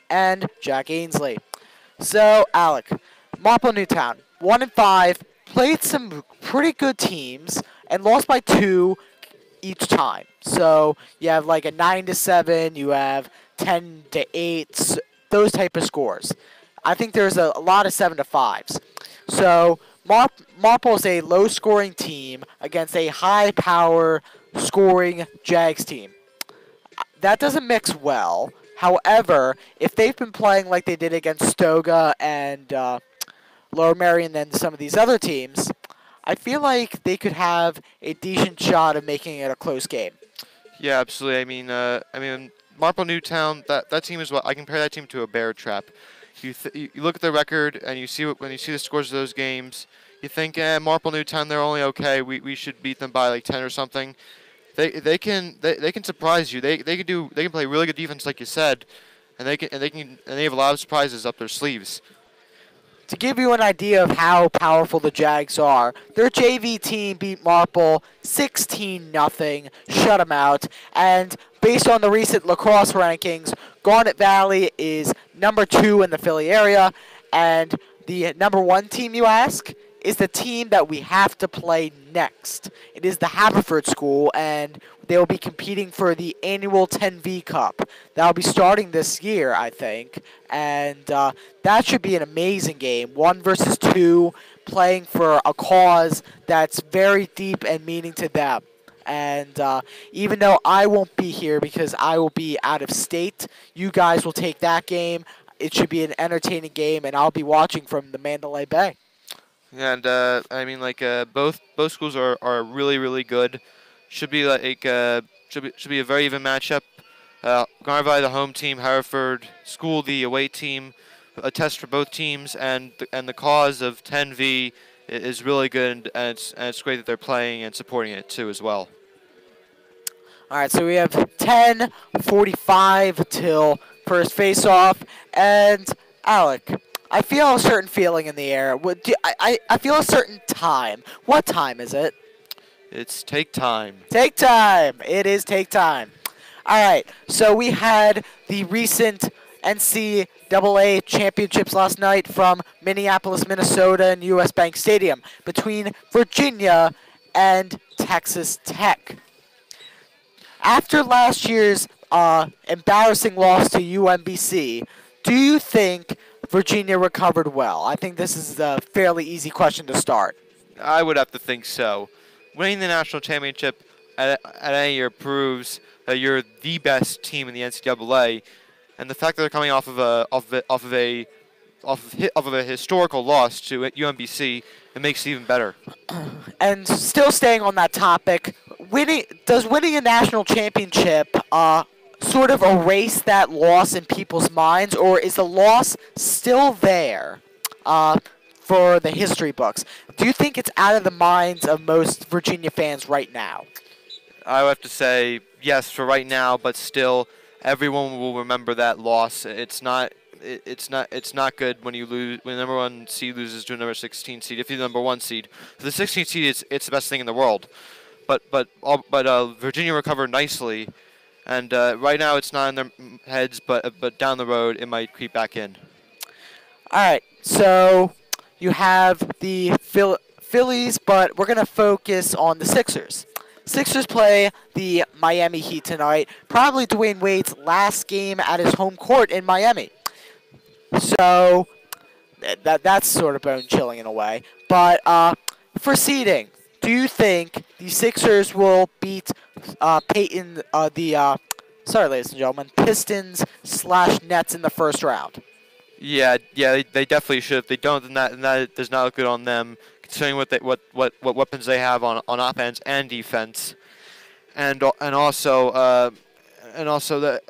and Jack Ainsley. So, Alec, Marple Newtown, 1-5, played some pretty good teams and lost by 2 each time. So you have like a 9-7, you have 10-8, those type of scores. I think there's a lot of 7-5s. So Marple is a low-scoring team against a high-power scoring Jags team. That doesn't mix well. However, if they've been playing like they did against Stoga and Lower Merion and some of these other teams, I feel like they could have a decent shot of making it a close game. Yeah, absolutely. I mean, Marple Newtown. That team is what I compare that team to a bear trap. You look at the record and you see when you see the scores of those games, you think, Marple Newtown, they're only okay. We should beat them by like 10 or something. They can surprise you. They can play really good defense like you said, and they have a lot of surprises up their sleeves. To give you an idea of how powerful the Jags are, their JV team beat Marple 16-0, shut them out, and based on the recent Lacrosse rankings, Garnet Valley is number 2 in the Philly area, and the number 1 team, you ask, is the team that we have to play next. It is the Haverford School, and they will be competing for the annual 10V Cup. That will be starting this year, I think, and that should be an amazing game. 1 versus 2, playing for a cause that's very deep and meaning to them. And even though I won't be here because I will be out of state, you guys will take that game. It should be an entertaining game, and I'll be watching from the Mandalay Bay. And both schools are really really good. Should be should be a very even matchup. Garnet Valley the home team, Hereford School the away team. A test for both teams, and the cause of 10V is really good, and it's great that they're playing and supporting it too as well. All right, so we have 10:45 till first face-off, and Alec, I feel a certain feeling in the air. I feel a certain time. What time is it? It's take time. Take time. It is take time. All right, so we had the recent NCAA championships last night from Minneapolis, Minnesota, and U.S. Bank Stadium between Virginia and Texas Tech. After last year's embarrassing loss to UMBC, do you think Virginia recovered well? I think this is a fairly easy question to start. I would have to think so. Winning the national championship at any year proves that you're the best team in the NCAA, and the fact that they're coming off of a historical loss to UMBC, it makes it even better. And still staying on that topic, does winning a national championship sort of erase that loss in people's minds, or is the loss still there for the history books? Do you think it's out of the minds of most Virginia fans right now? I would have to say yes for right now, but still, everyone will remember that loss. It's not good when you lose, when the number 1 seed loses to a number 16 seed. If you're the number 1 seed, for the 16 seed, it's the best thing in the world. But Virginia recovered nicely, and right now it's not in their heads. But down the road, it might creep back in. All right, so you have the Phillies, but we're gonna focus on the Sixers. Sixers play the Miami Heat tonight. Probably Dwayne Wade's last game at his home court in Miami. So that's sort of bone-chilling in a way. But for seeding, do you think the Sixers will beat sorry, ladies and gentlemen, Pistons/Nets in the first round? Yeah, they definitely should. If they don't, then that does not look good on them, considering what weapons they have on offense and defense, and also that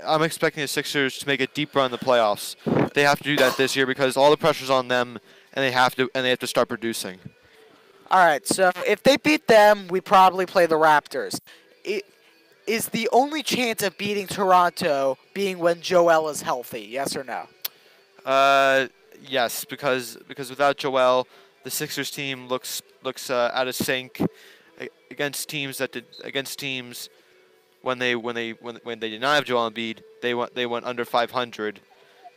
I'm expecting the Sixers to make a deep run in the playoffs. They have to do that this year because all the pressure's on them, and they have to start producing. All right, so if they beat them, we probably play the Raptors. Is the only chance of beating Toronto being when Joel is healthy? Yes or no? Yes, because without Joel, the Sixers team looks out of sync against teams when they did not have Joel Embiid. They went under 500,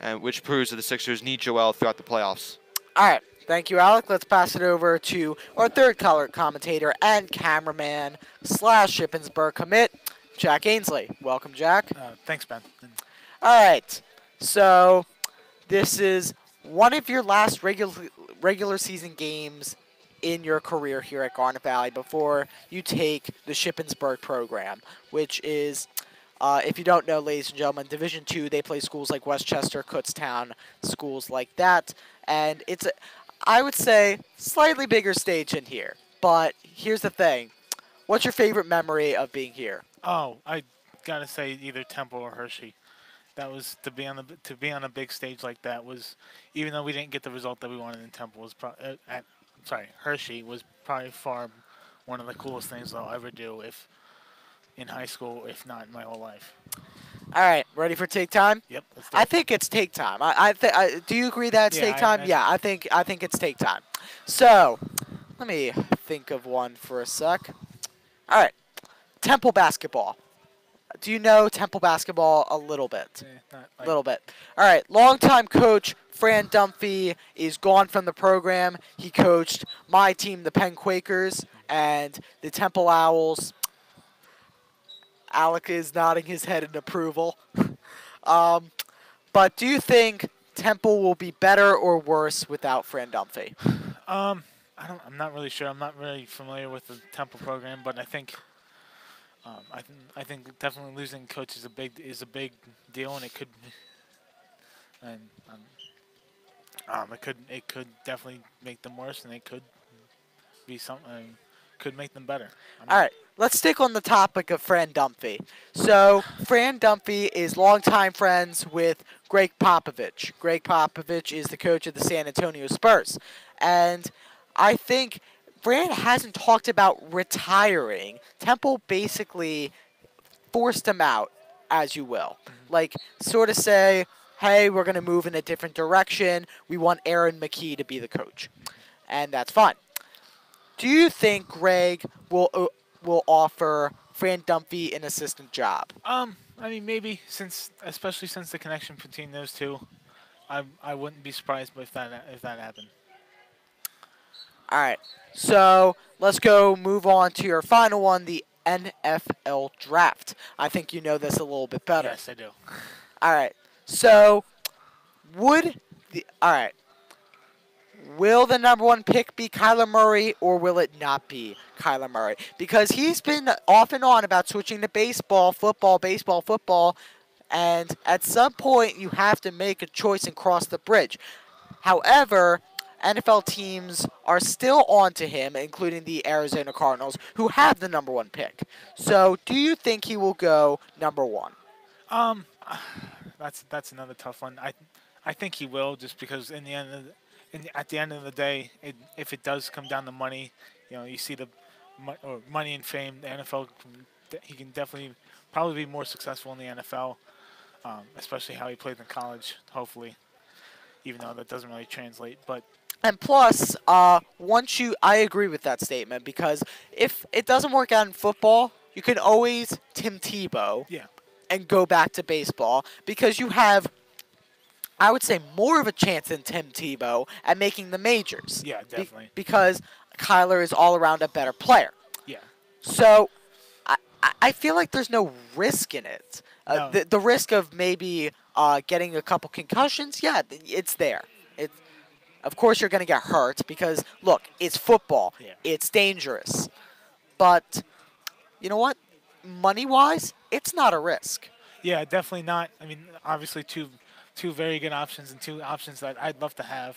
and which proves that the Sixers need Joel throughout the playoffs. All right. Thank you, Alec. Let's pass it over to our third color commentator and cameraman / Shippensburg commit, Jack Ainsley. Welcome, Jack. Thanks, Ben. All right. So this is one of your last regular season games in your career here at Garnet Valley before you take the Shippensburg program, which is, if you don't know, ladies and gentlemen, Division II, they play schools like Westchester, Kutztown, schools like that. And it's, I would say, slightly bigger stage in here. But here's the thing. What's your favorite memory of being here? Oh, I gotta say either Temple or Hershey. That was to be on a big stage like that was, even though we didn't get the result that we wanted in Temple, was Hershey was probably far one of the coolest things I'll ever do if in high school, if not in my whole life. All right, ready for take time? Yep, let's do it. I think it's take time. Do you agree that it's take time? I think it's take time. So, let me think of one for a sec. All right, Temple basketball. Do you know Temple basketball a little bit? A little bit. All right, longtime coach Fran Dunphy is gone from the program. He coached my team, the Penn Quakers, and the Temple Owls. Alec is nodding his head in approval. But do you think Temple will be better or worse without Fran Dunphy? I'm not really sure. I'm not really familiar with the Temple program, but I think I think definitely losing coach is a big deal, and it could definitely make them worse, and it could be something could make them better. All right, let's stick on the topic of Fran Dunphy. So Fran Dunphy is longtime friends with Greg Popovich. Greg Popovich is the coach of the San Antonio Spurs, and I think Fran hasn't talked about retiring. Temple basically forced him out, as you will. Like, sort of say, hey, we're going to move in a different direction. We want Aaron McKee to be the coach. And that's fine. Do you think Greg will offer Fran Dunphy an assistant job? I mean, maybe, especially since the connection between those two, I wouldn't be surprised if that happened. All right, so let's move on to your final one, the NFL draft. I think you know this a little bit better. Yes, I do. All right, so will the number one pick be Kyler Murray or will it not be Kyler Murray? Because he's been off and on about switching to baseball, football, and at some point you have to make a choice and cross the bridge. However, NFL teams are still on to him, including the Arizona Cardinals, who have the number one pick. So, do you think he will go number one? That's another tough one. I think he will, just because at the end of the day, if it does come down to money, you see the money and fame. The NFL, he can definitely probably be more successful in the NFL, especially how he played in college. Hopefully, even though that doesn't really translate, but. And plus, I agree with that statement, because if it doesn't work out in football, you can always Tim Tebow and go back to baseball, because you have, I would say, more of a chance than Tim Tebow at making the majors. Yeah, definitely. Because Kyler is all around a better player. Yeah. So I feel like there's no risk in it. No. The risk of maybe getting a couple concussions, it's there. Of course you're going to get hurt because, look, it's football. Yeah. It's dangerous. But you know what? Money-wise, it's not a risk. Yeah, definitely not. I mean, obviously two very good options and two options that I'd love to have.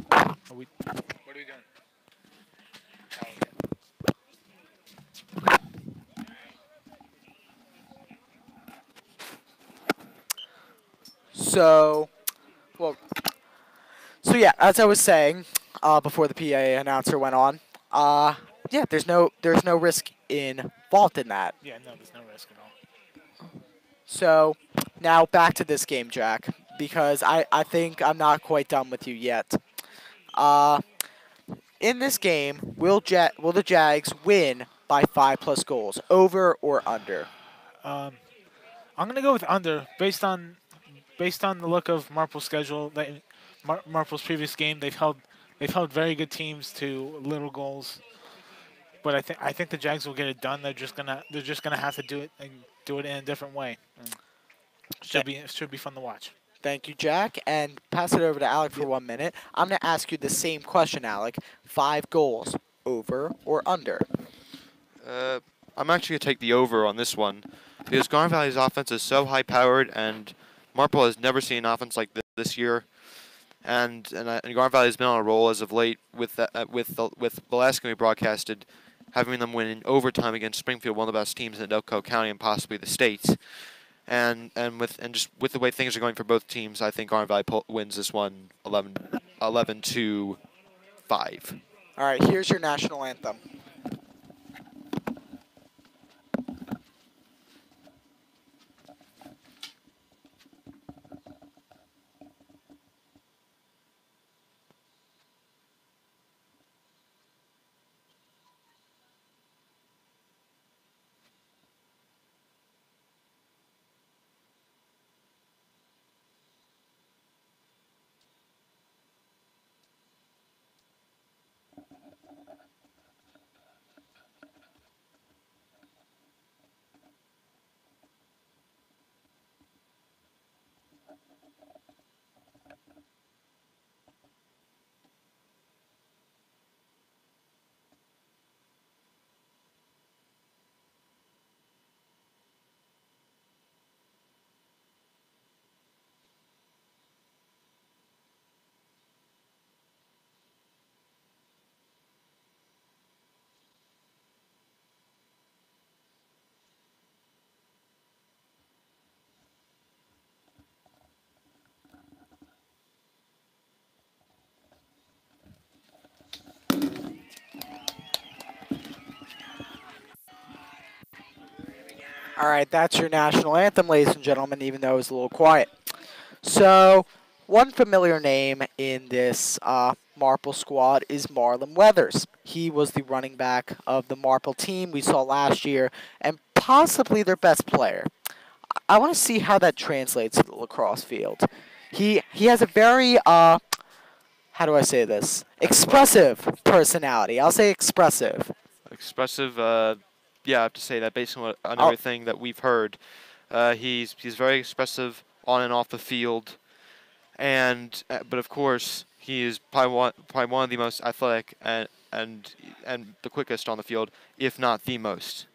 What are we doing? So yeah, as I was saying, before the PA announcer went on, there's no risk involved in that. Yeah, no, there's no risk at all. So now back to this game, Jack, because I think I'm not quite done with you yet. In this game, will the Jags win by 5+ goals, over or under? I'm gonna go with under based on the look of Marple's schedule. Marple's previous game, they've held very good teams to little goals. But I think the Jags will get it done. They're just gonna have to do it and do it in a different way. Should be fun to watch. Thank you, Jack. And pass it over to Alec for 1 minute. I'm going to ask you the same question, Alec. 5 goals, over or under? I'm actually going to take the over on this one because Garnet Valley's offense is so high-powered, and Marple has never seen an offense like this year. And Garnet Valley has been on a roll as of late with the last game we broadcasted, having them win in overtime against Springfield, one of the best teams in Elko County and possibly the state. And just with the way things are going for both teams, I think Garnet Valley wins this one 11-5. All right, here's your national anthem. All right, that's your national anthem, ladies and gentlemen, even though it was a little quiet. So, one familiar name in this Marple squad is Marlon Weathers. He was the running back of the Marple team we saw last year and possibly their best player. I want to see how that translates to the lacrosse field. He has a very, how do I say this? Expressive personality. I'll say expressive. Expressive, yeah, I have to say that based on everything that we've heard. He's very expressive on and off the field, and but of course he is probably one of the most athletic and the quickest on the field, if not the most.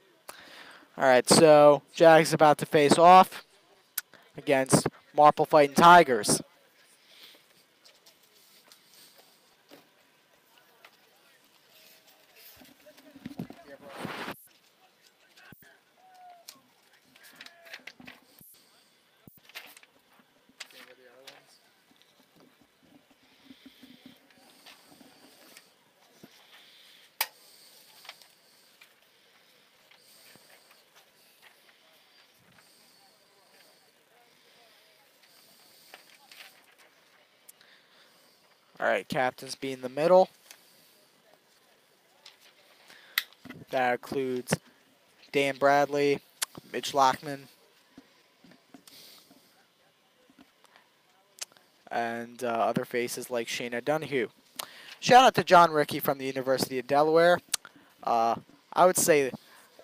All right, so Jags about to face off against Marple Fighting Tigers. All right, captains be in the middle. That includes Dan Bradley, Mitch Lockman, and other faces like Shayna Donahue. Shout out to John Rickey from the University of Delaware. I would say,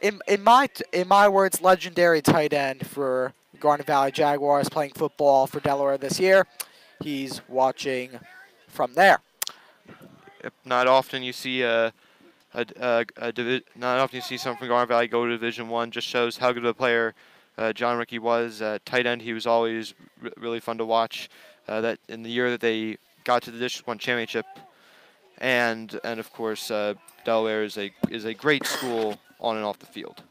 in my words, legendary tight end for Garnet Valley Jaguars playing football for Delaware this year. He's watching from there. Not often you see not often you see someone from Garnet Valley go to Division I. Just shows how good of a player John Rickey was. Tight end, he was always really fun to watch. That in the year that they got to the District I championship, and of course Delaware is a great school on and off the field.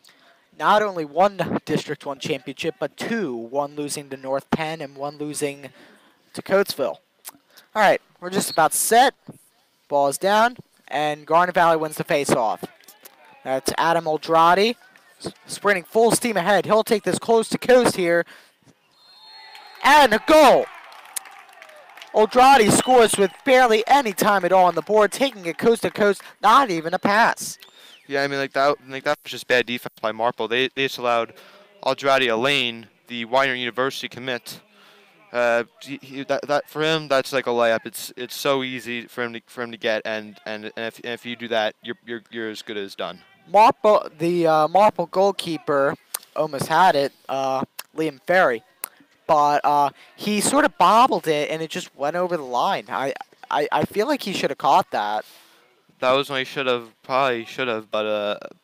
Not only one District I championship, but two. One losing to North Penn and one losing to Coatesville. All right, we're just about set. Ball is down, and Garnet Valley wins the face-off. That's Adam Oldrati, sprinting full steam ahead. He'll take this close to coast here, and a goal. Oldrati scores with barely any time at all on the board, taking it coast to coast, not even a pass. Yeah, I mean, that was just bad defense by Marple. They just allowed Oldrati a lane the Weiner University commit. That for him, that's like a layup. It's so easy for him to get, and if you do that, you're as good as done. Marple, the Marple goalkeeper, almost had it, Liam Ferry, but he sort of bobbled it and it just went over the line. I feel like he should have caught that. That was when he probably should have, but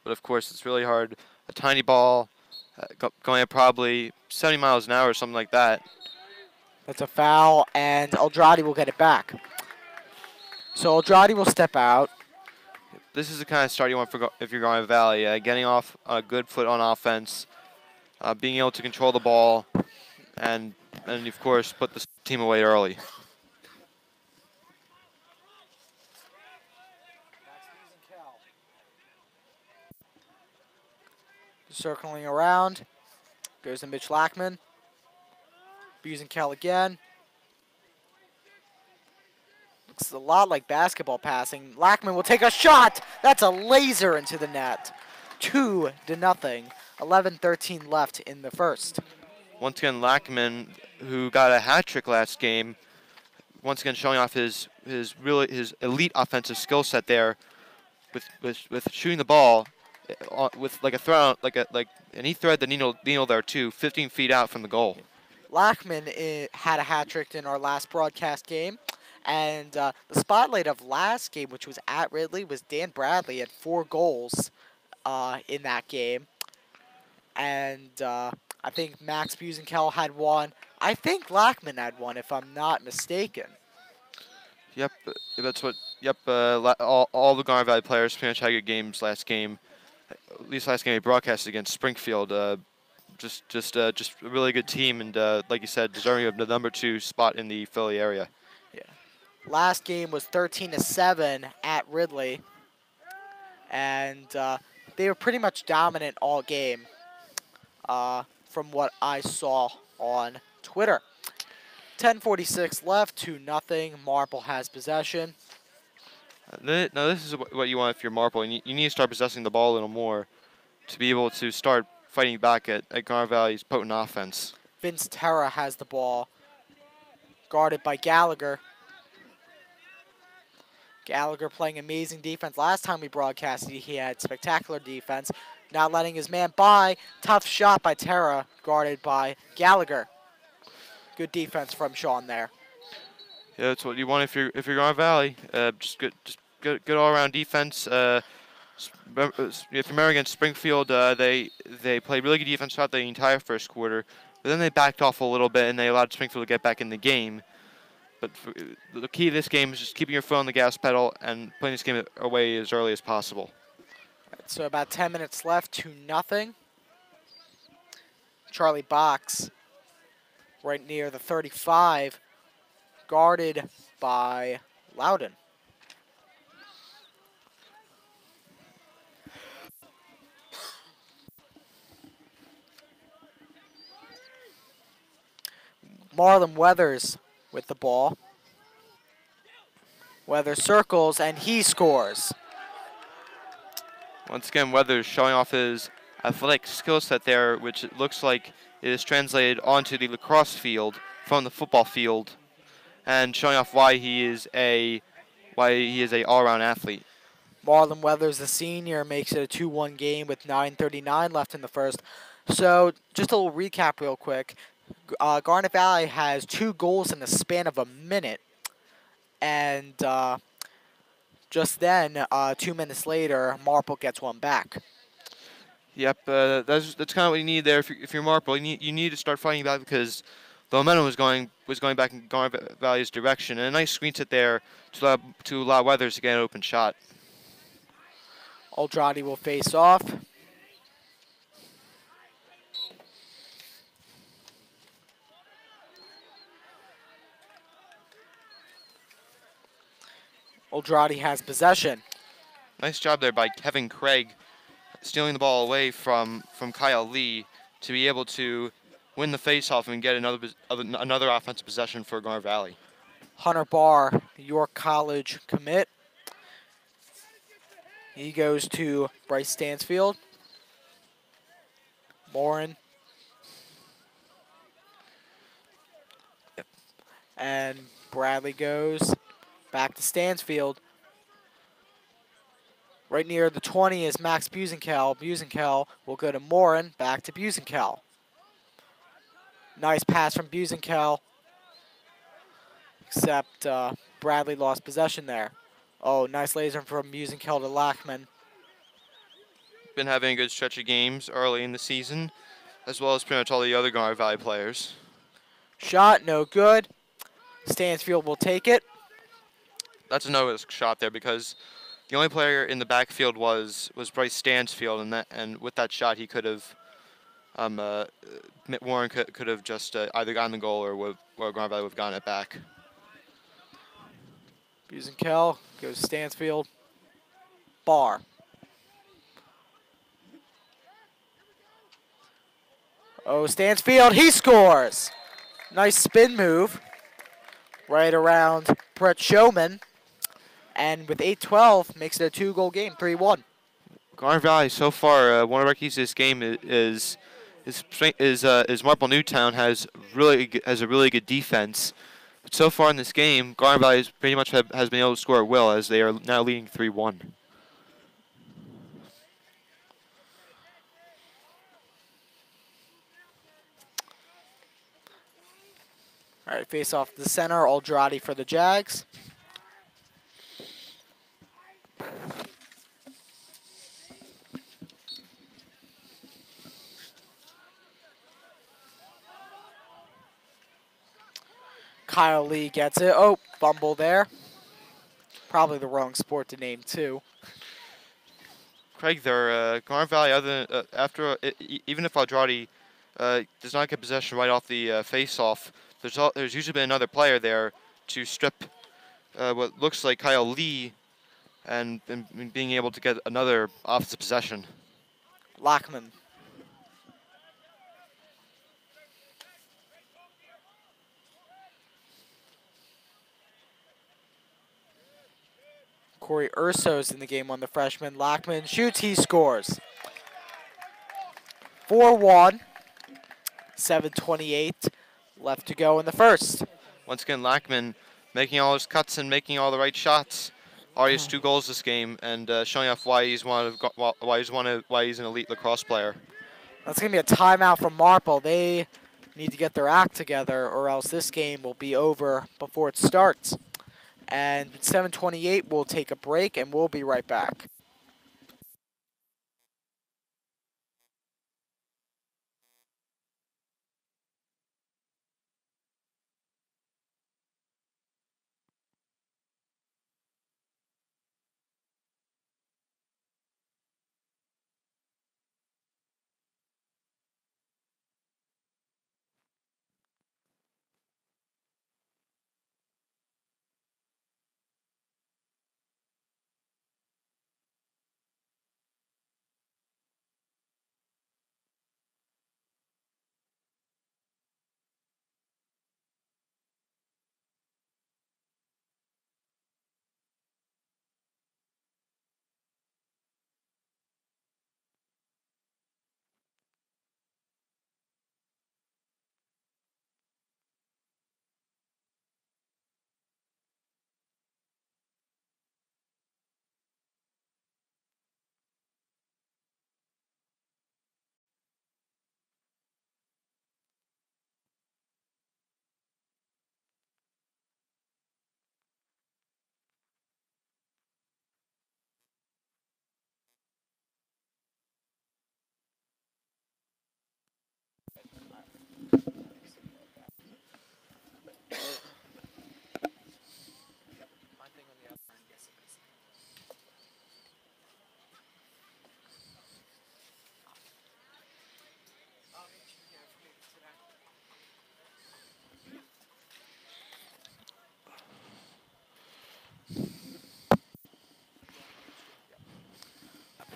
of course it's really hard. A tiny ball, going at probably 70 miles an hour or something like that. That's a foul, and Eldradi will get it back. So Eldradi will step out. This is the kind of start you want if you're Garnet Valley. Getting off a good foot on offense, being able to control the ball, and of course put the team away early. Circling around, goes to Mitch Lackman. Busenkel again. Looks a lot like basketball passing. Lackman will take a shot. That's a laser into the net. 2-0. 11:13 left in the first. Once again, Lackman, who got a hat trick last game, once again showing off his elite offensive skill set there, with shooting the ball, with like a throw, and he threaded the needle there too, 15 feet out from the goal. Lackman had a hat trick in our last broadcast game. And the spotlight of last game, which was at Ridley, was Dan Bradley had 4 goals in that game. And I think Max Busenkel had 1. I think Lackman had 1, if I'm not mistaken. Yep, that's what. Yep, all the Garnet Valley players pretty much had good games last game. At least last game they broadcasted against Springfield. Just a really good team, and like you said, deserving of the number 2 spot in the Philly area. Yeah. Last game was 13-7 at Ridley, and they were pretty much dominant all game, from what I saw on Twitter. 10:46 left, 2-0. Marple has possession. Now this is what you want if you're Marple. You need to start possessing the ball a little more to be able to start fighting back at Garnet Valley's potent offense. Vince Terra has the ball, guarded by Gallagher. Gallagher playing amazing defense. Last time we broadcasted, he had spectacular defense. Not letting his man by. Tough shot by Terra, guarded by Gallagher. Good defense from Sean there. Yeah, that's what you want if you're Garnet Valley. Just good all-around defense. If you remember against Springfield, they played really good defense throughout the entire first quarter, but then they backed off a little bit and they allowed Springfield to get back in the game. But the key to this game is just keeping your foot on the gas pedal and playing this game away as early as possible. Right, so about 10 minutes left, 2-0. Charlie Box, right near the 35, guarded by Loudon. Marlon Weathers with the ball. Weathers circles, and he scores. Once again, Weathers showing off his athletic skill set there, which it looks like it is translated onto the lacrosse field from the football field, and showing off why he is a all-around athlete. Marlon Weathers, the senior, makes it a 2-1 game with 9:39 left in the first. So just a little recap real quick. Garnet Valley has 2 goals in the span of a minute, and just then, 2 minutes later, Marple gets one back. Yep, that's kind of what you need there. If you're Marple, you need to start fighting back because the momentum was going back in Garnet Valley's direction, and a nice screen set there to allow Weathers to get an open shot. Eldradi will face off. Eldradi has possession. Nice job there by Kevin Craig, stealing the ball away from Kyle Lee to be able to win the faceoff and get another offensive possession for Garnet Valley. Hunter Barr, York College commit. He goes to Bryce Stansfield. Morin. And Bradley goes back to Stansfield. Right near the 20 is Max Busenkel. Busenkel will go to Morin, back to Busenkel. Nice pass from Busenkel, except Bradley lost possession there. Oh, nice laser from Busenkel to Lachman. Been having a good stretch of games early in the season, as well as pretty much all the other Garnet Valley players. Shot, no good. Stansfield will take it. That's a no-risk shot there because the only player in the backfield was Bryce Stansfield, and with that shot he could have Warren could have just either gotten the goal or Garnet Valley would have gotten it back. Busenkel goes Stansfield. Bar. Oh, Stansfield, he scores! Nice spin move right around Brett Showman. And with 8-12, makes it a 2-goal game, 3-1. Garnet Valley so far, one of our keys to this game is Marple Newtown has a really good defense. But so far in this game, Garnet Valley pretty much has been able to score at will as they are now leading 3-1. All right, face off the center, Aldrati for the Jags. Kyle Lee gets it. Oh, fumble there. Probably the wrong sport to name, too. Craig, there, Garnet Valley, even if Aldrati does not get possession right off the face-off, there's usually been another player there to strip what looks like Kyle Lee and being able to get another offensive possession. Lachman. Corey Urso's in the game on the freshman. Lachman shoots, he scores. 4-1. 7:28 left to go in the first. Once again, Lachman making all his cuts and making all the right shots. Already has 2 goals this game, and showing off why he's an elite lacrosse player. That's gonna be a timeout from Marple. They need to get their act together, or else this game will be over before it starts. And 7:28, we'll take a break, and we'll be right back.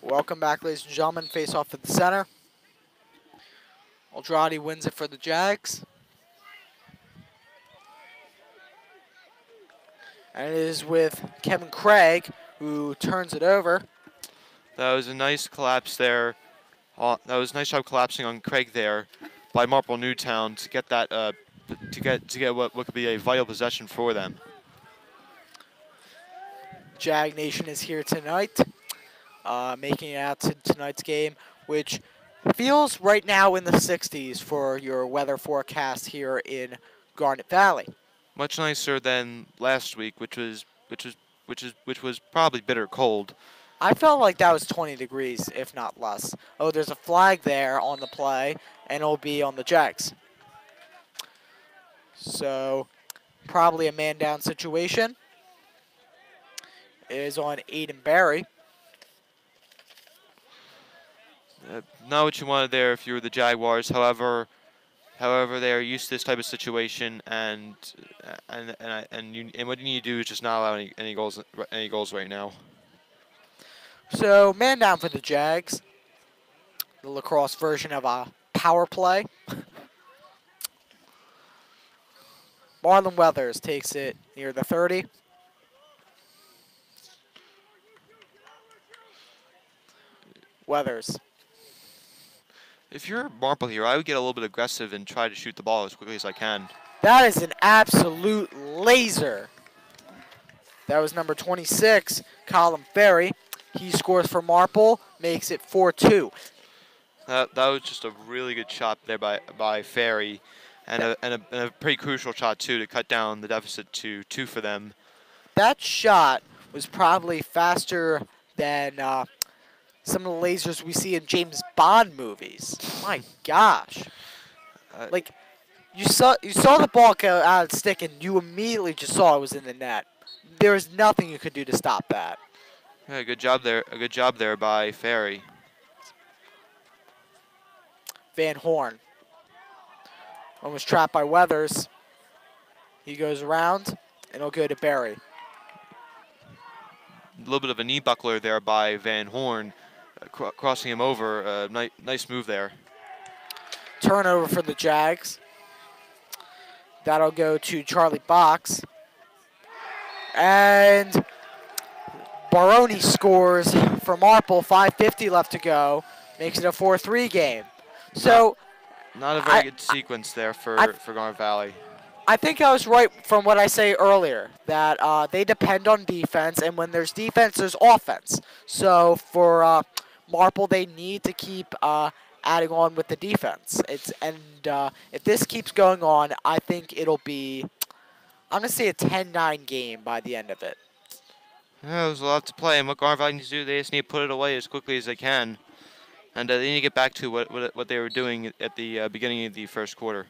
Welcome back, ladies and gentlemen. Face off at the center. Aldrati wins it for the Jags. And it is with Kevin Craig, who turns it over. That was a nice collapse there. That was a nice job collapsing on Craig there by Marple Newtown to get that to get what could be a vital possession for them. Jag Nation is here tonight, making it out to tonight's game, which feels right now in the 60s for your weather forecast here in Garnet Valley. Much nicer than last week, which was probably bitter cold. I felt like that was 20 degrees, if not less. Oh, there's a flag there on the play, and it'll be on the Jags. So, probably a man-down situation. It is on Aiden Barry. Not what you wanted there if you were the Jaguars. However, they are used to this type of situation, and what you need to do is just not allow any goals right now. So, man down for the Jags. The Lacrosse version of a power play. Marlon Weathers takes it near the 30. Weathers. If you're Marple here, I would get a little bit aggressive and try to shoot the ball as quickly as I can. That is an absolute laser. That was number 26, Colin Ferry. He scores for Marple, makes it 4-2. That was just a really good shot there by Ferry, and a pretty crucial shot too to cut down the deficit to 2 for them. That shot was probably faster than some of the lasers we see in James Bond movies. My gosh! Like you saw the ball go out of the stick, and you immediately just saw it was in the net. There was nothing you could do to stop that. Yeah, good job there. A good job there by Ferry. Van Horn. Almost trapped by Weathers. He goes around, and he'll go to Barry. A little bit of a knee buckler there by Van Horn, crossing him over. Nice move there. Turnover for the Jags. That'll go to Charlie Box. And Baroni scores for Marple, 5:50 left to go. Makes it a 4-3 game. So, not a very good sequence there for Garnet Valley. I think I was right from what I say earlier, that they depend on defense, and when there's defense, there's offense. So for Marple, they need to keep adding on with the defense. If this keeps going on, I think it'll be, I'm going to say a 10-9 game by the end of it. Yeah, there's a lot to play, and what Garnet Valley needs to do, they just need to put it away as quickly as they can. And they need to get back to what they were doing at the beginning of the first quarter.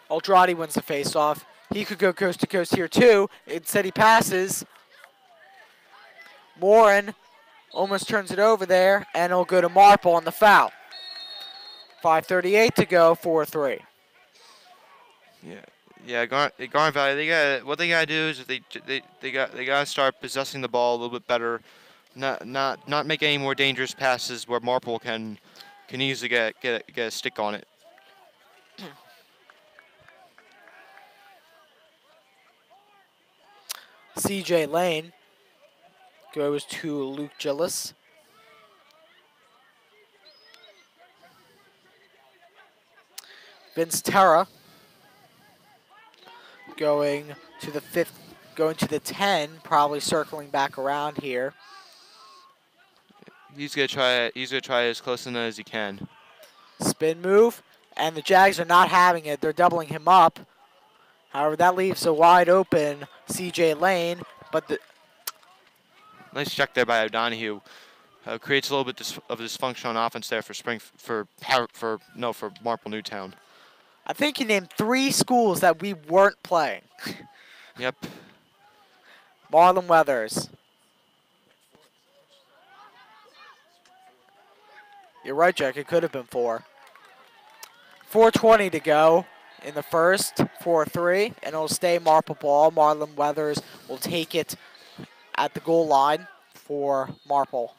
Aldrade wins the faceoff. He could go coast to coast here too. Instead he passes. Morin almost turns it over there, and it'll go to Marple on the foul. 5:38 to go, 4-3. Yeah. Garnet Valley. What they gotta do is they gotta start possessing the ball a little bit better. Not make any more dangerous passes where Marple can easily get a stick on it. CJ Lane goes to Luke Gillis. Vince Terra going to the 10, probably circling back around here. He's gonna try as close in as he can. Spin move, and the Jags are not having it. They're doubling him up. However, that leaves a wide open CJ Lane, but nice check there by O'Donohue. Creates a little bit of dysfunction on offense there for Marple Newtown. I think he named 3 schools that we weren't playing. Yep. Marlon Weathers. You're right, Jack. It could have been 4. 4:20 to go in the first, 4-3, and it'll stay Marple ball. Marlon Weathers will take it at the goal line for Marple.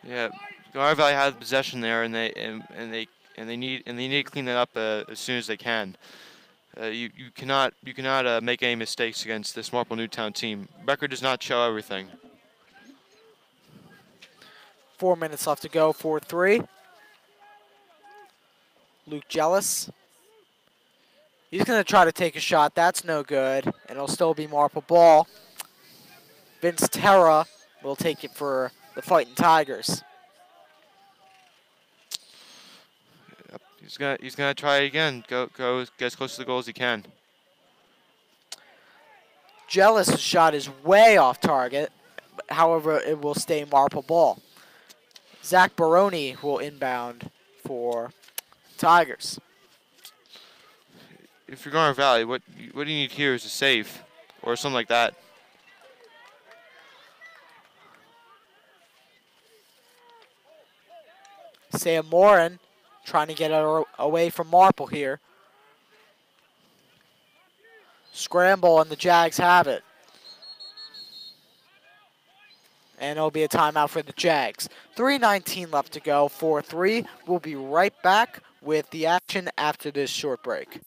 Yeah, Garnet Valley has possession there, and they need to clean that up as soon as they can. You cannot make any mistakes against this Marple Newtown team. Record does not show everything. 4 minutes left to go, 4-3. Luke Gillis He's going to try to take a shot. That's no good. And it'll still be Marple ball. Vince Terra will take it for the Fighting Tigers. Yep. He's gonna try again. Go get as close to the goal as he can. Jealous' shot is way off target. However, it will stay Marple ball. Zach Baroni will inbound for Tigers. If you're Garnet Valley, what you need here is a save or something like that. Sam Morin trying to get away from Marple here. Scramble and the Jags have it. And it'll be a timeout for the Jags. 3:19 left to go, 4-3. We'll be right back with the action after this short break.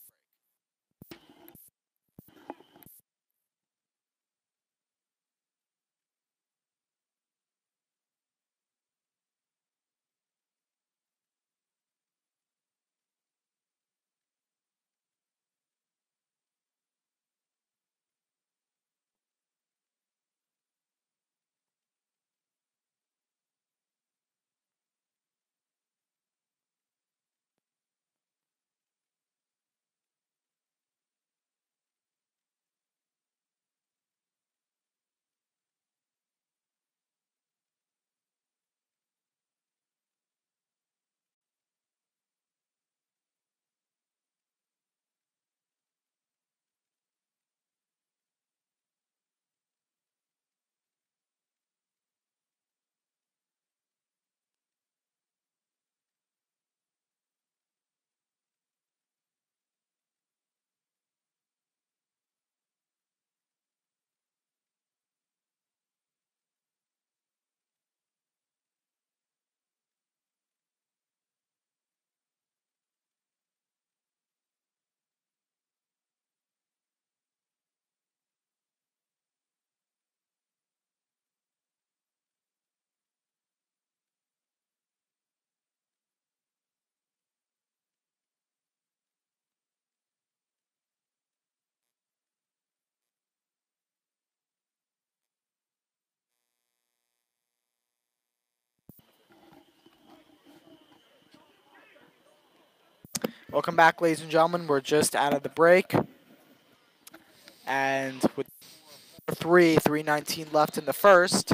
Welcome back, ladies and gentlemen. We're just out of the break. And with 3:19 left in the first.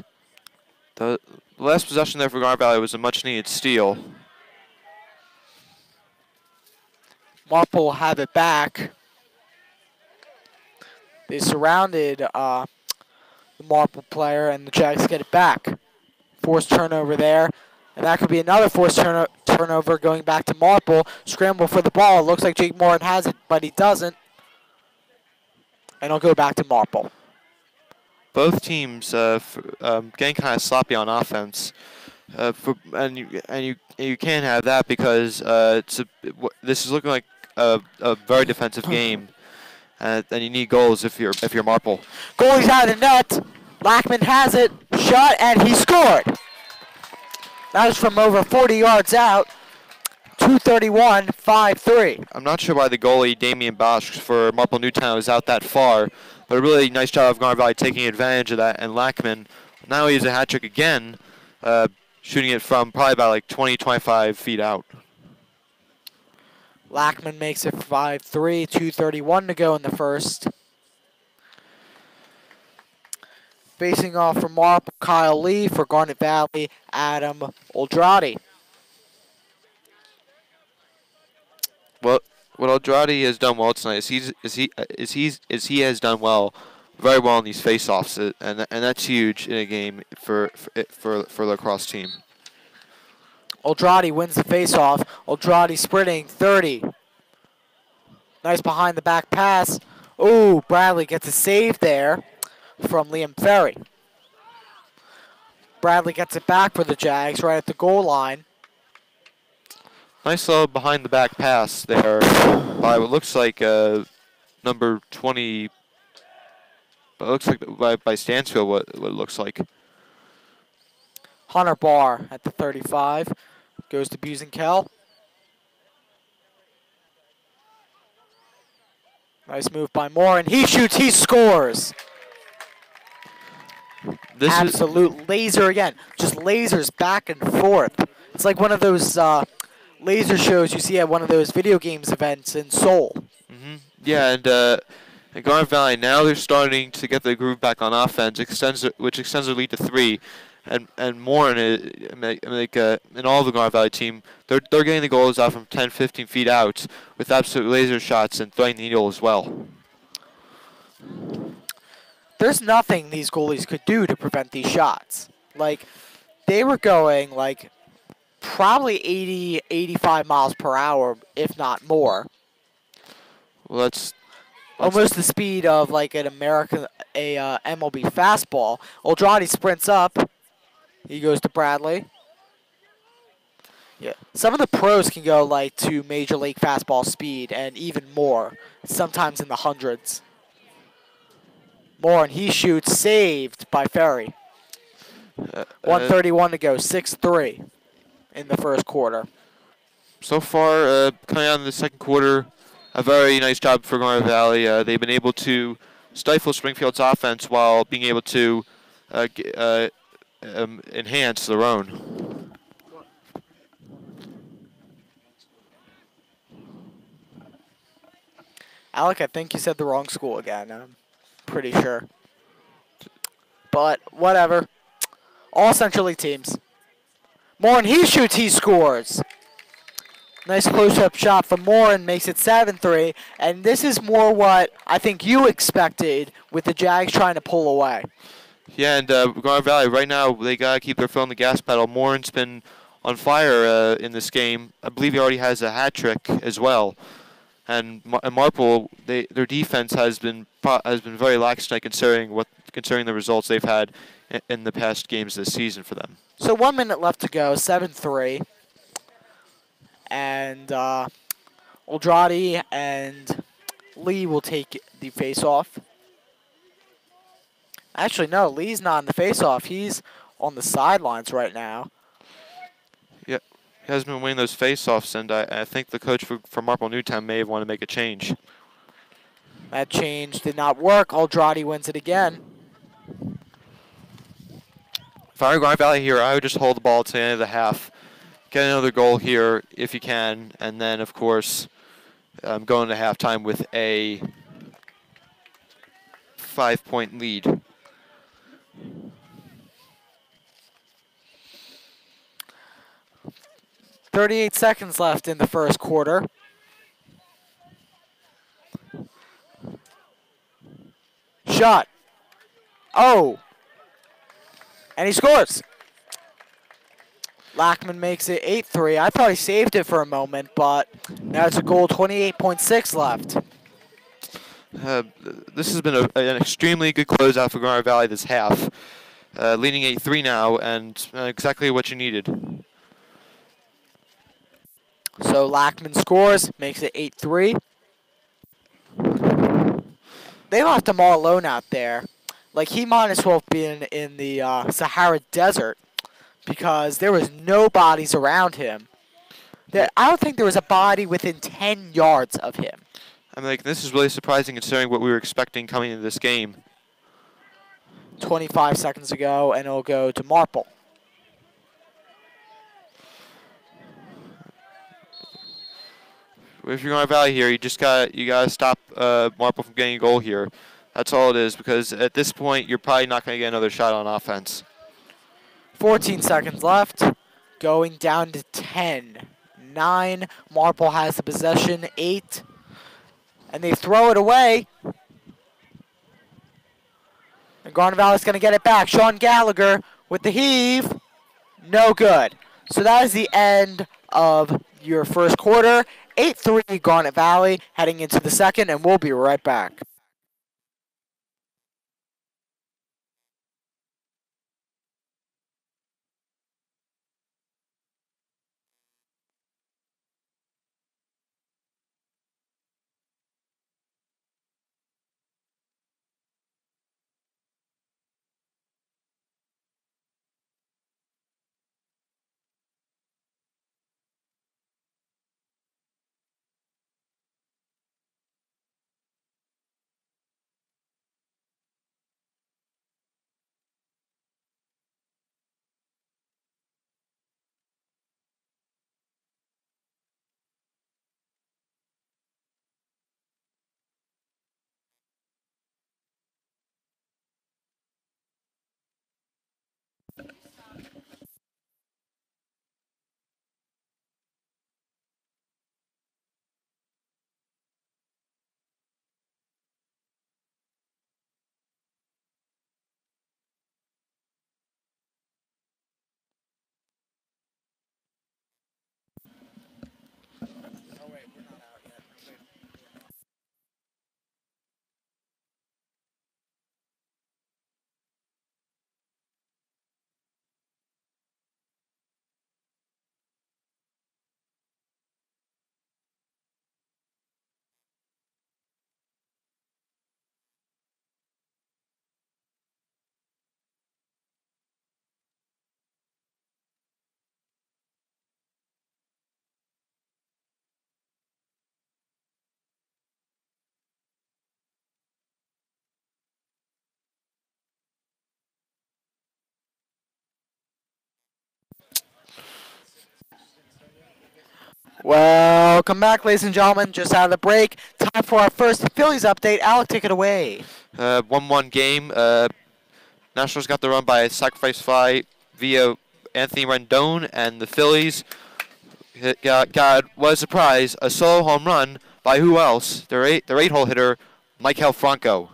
The last possession there for Garnet Valley was a much-needed steal. Marple will have it back. They surrounded the Marple player, and the Jags get it back. Forced turnover there. And that could be another forced turnover going back to Marple. Scramble for the ball. It looks like Jake Morin has it, but he doesn't. And it'll go back to Marple. Both teams getting kind of sloppy on offense, and you can't have that because this is looking like a very defensive game, and you need goals if you're Marple. Goalie's out of the net. Lackman has it, shot, and he scored. That was from over 40 yards out. 2:31, 5-3. I'm not sure why the goalie, Damian Bosch, for Marple Newtown is out that far, but a really nice job of Garnet Valley taking advantage of that. And Lackman, now he has a hat trick again, shooting it from probably about like 20, 25 feet out. Lackman makes it 5-3, 2:31 to go in the first. Facing off from Marple, Kyle Lee. For Garnet Valley, Adam Oldrati. Well, what Oldrati has done well tonight is he has done very well in these face-offs, and that's huge in a game for the Lacrosse team. Oldrati wins the face-off. Oldrati sprinting 30. Nice behind the back pass. Ooh, Bradley gets a save there from Liam Ferry. Bradley gets it back for the Jags right at the goal line. Nice little behind the back pass there by what looks like number 20. But it looks like by Stansfield what it looks like. Hunter Barr at the 35. Goes to Busenkel. Nice move by Moore, and he shoots, he scores. This is Absolute laser again. Just lasers back and forth. It's like one of those laser shows you see at one of those video games events in Seoul. yeah, and at Garnet Valley now they're starting to get their groove back on offense, which extends their lead to 3. And more in in all the Garnet Valley team, they're getting the goals out from 10, 15 feet out with absolute laser shots and threading the needle as well. There's nothing these goalies could do to prevent these shots. Like, they were going, like, probably 80, 85 miles per hour, if not more. Well, that's Almost the speed of, like, an MLB fastball. Oldrade sprints up. He goes to Bradley. Yeah, some of the pros can go, like, to Major League fastball speed and even more, sometimes in the hundreds. Moore, and he shoots, saved by Ferry. 1:31 to go, 6-3 in the first quarter. So far, coming out in the second quarter, a very nice job for Garnet Valley. They've been able to stifle Springfield's offense while being able to enhance their own. Alec, I think you said the wrong school again. I'm pretty sure. But whatever. All Central League teams. Moore, and he shoots, he scores. Nice close-up shot from Moore and makes it 7-3. And this is more what I think you expected with the Jags trying to pull away. Yeah, and Garnet Valley, right now, they got to keep their foot on the gas pedal. Morin's been on fire in this game. I believe he already has a hat trick as well. And Marple, their defense has been very lax tonight, considering the results they've had in the past games this season for them. So 1 minute left to go, 7-3. And Oldrade and Lee will take the face-off. Actually, no, Lee's not on the face-off. He's on the sidelines right now. Yeah, he hasn't been winning those face-offs, and I think the coach for Marple Newtown may have wanted to make a change. That change did not work. Oldrade wins it again. If I were Garnet Valley here, I would just hold the ball to the end of the half, get another goal here if you can, and then, of course, go into halftime with a 5-point lead. .38 seconds left in the first quarter. Shot. Oh. And he scores. Lackman makes it 8-3. I thought he saved it for a moment, but now it's a goal, 28.6 left. This has been an extremely good closeout for Garnet Valley this half. Leading 8-3 now, and exactly what you needed. So Lackman scores, makes it 8-3. They left him all alone out there. Like, he might as well have been in the Sahara Desert because there was no bodies around him. I don't think there was a body within 10 yards of him. I mean, like, this is really surprising considering what we were expecting coming into this game. 25 seconds ago, and it'll go to Marple. If you're Garnet Valley here, you gotta stop Marple from getting a goal here. That's all it is, because at this point, you're probably not going to get another shot on offense. 14 seconds left, going down to 10. 9, Marple has the possession, 8, and they throw it away. And Garnet Valley's going to get it back. Sean Gallagher with the heave, no good. So that is the end of your first quarter. 8-3 Garnet Valley heading into the second, and we'll be right back. Welcome back, ladies and gentlemen. Just out of the break. Time for our first Phillies update. Alec, take it away. 1-1 game. Nationals got the run by a sacrifice fly via Anthony Rendon, and the Phillies got what a surprise, a solo home run by who else? Their eight-hole hitter, Michael Franco.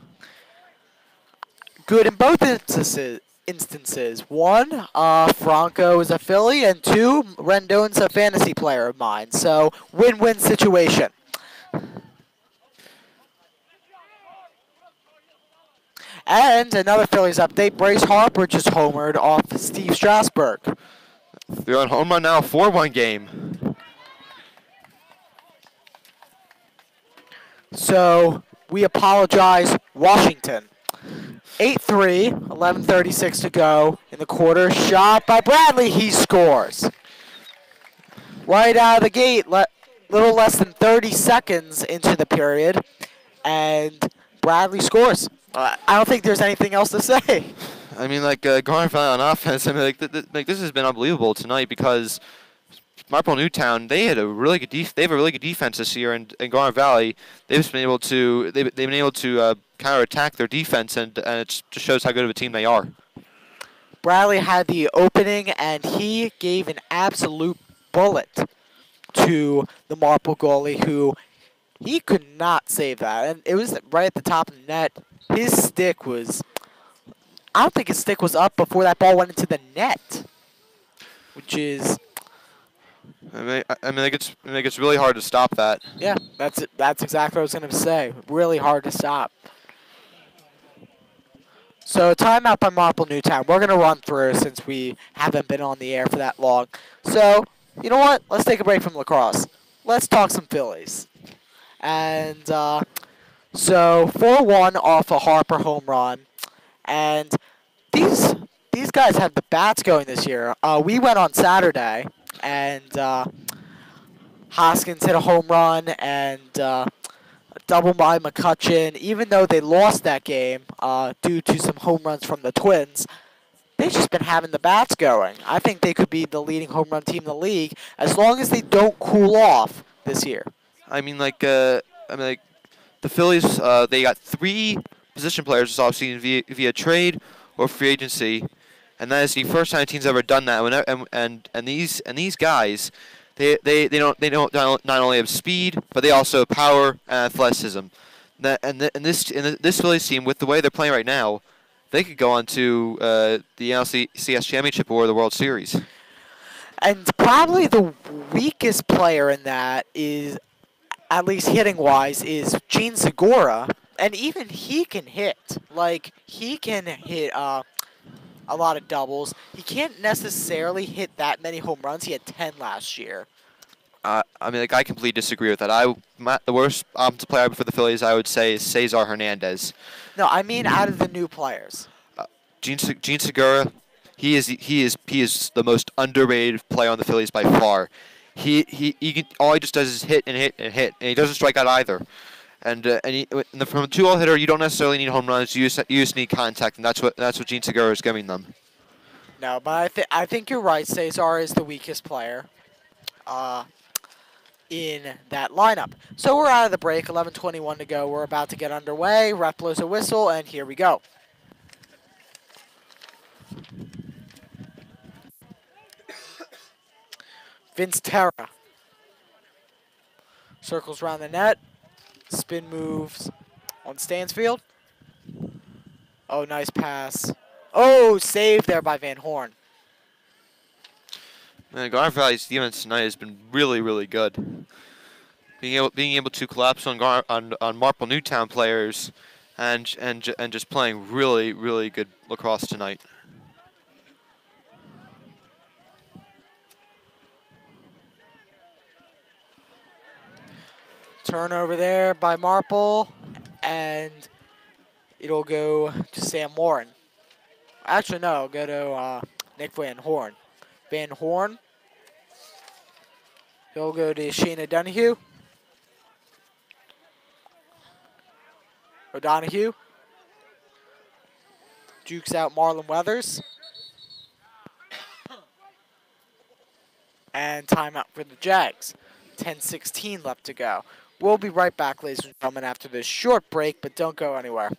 Good in both instances. One, Franco is a Philly, and two, Rendon's a fantasy player of mine. So, win-win situation. And another Phillies update, Bryce Harper just homered off Steve Strasburg. They're on home run now, 4-1 game. So, we apologize, Washington. 8-3, 11:36 to go in the quarter. Shot by Bradley, he scores. Right out of the gate, little less than 30 seconds into the period, and Bradley scores. I don't think there's anything else to say. I mean, Garnet on offense. I mean, this has been unbelievable tonight because Marple Newtown, they have a really good defense this year, and in Garnet Valley, they've been able to counterattack their defense, and it just shows how good of a team they are. Bradley had the opening, and he gave an absolute bullet to the Marple goalie, who he could not save that, and it was right at the top of the net. His stick was, I don't think his stick was up before that ball went into the net, which is. I mean, it's really hard to stop that. Yeah, that's it. That's exactly what I was going to say. Really hard to stop. So timeout by Marple Newtown. We're going to run through since we haven't been on the air for that long. So, you know what? Let's take a break from lacrosse. Let's talk some Phillies. And so 4-1 off a Harper home run. And these guys have the bats going this year. We went on Saturday, and Hoskins hit a home run, and a double by McCutcheon. Even though they lost that game due to some home runs from the Twins, they've just been having the bats going. I think they could be the leading home run team in the league as long as they don't cool off this year. I mean, the Phillies, they got 3 position players this offseason via trade or free agency, and that is the first time a team's ever done that. And these guys, they don't not only have speed, but they also have power and athleticism. This Phillies team, with the way they're playing right now, they could go on to the NLCS Championship or the World Series. And probably the weakest player in that is, at least hitting-wise, is Gene Segura. And even he can hit. Like, he can hit a lot of doubles. He can't necessarily hit that many home runs. He had 10 last year. I completely disagree with that. The worst offensive player for the Phillies, I would say, is Cesar Hernandez. No, I mean out of the new players. Gene Segura, he is the most underrated player on the Phillies by far. All he just does is hit and hit and hit, and he doesn't strike out either. And from a 2-hole hitter, you don't necessarily need home runs. You just need contact, and that's what Gene Segura is giving them. No, but I think you're right. Cesar is the weakest player in that lineup. So we're out of the break. 11:21 to go. We're about to get underway. Ref blows a whistle, and here we go. Vince Terra circles around the net. Spin moves on Stansfield. Oh, nice pass. Oh, saved there by Van Horn. Man, Garnet Valley's defense tonight has been really, really good. Being able to collapse on Marple Newtown players, and just playing really, really good lacrosse tonight. Turnover there by Marple, and it'll go to Sam Warren. Actually, no, it'll go to Nick Van Horn. Van Horn. He'll go to Shayna Donahue. O'Donohue. Jukes out Marlon Weathers. And timeout for the Jags. 10:16 left to go. We'll be right back, ladies and gentlemen, after this short break, but don't go anywhere.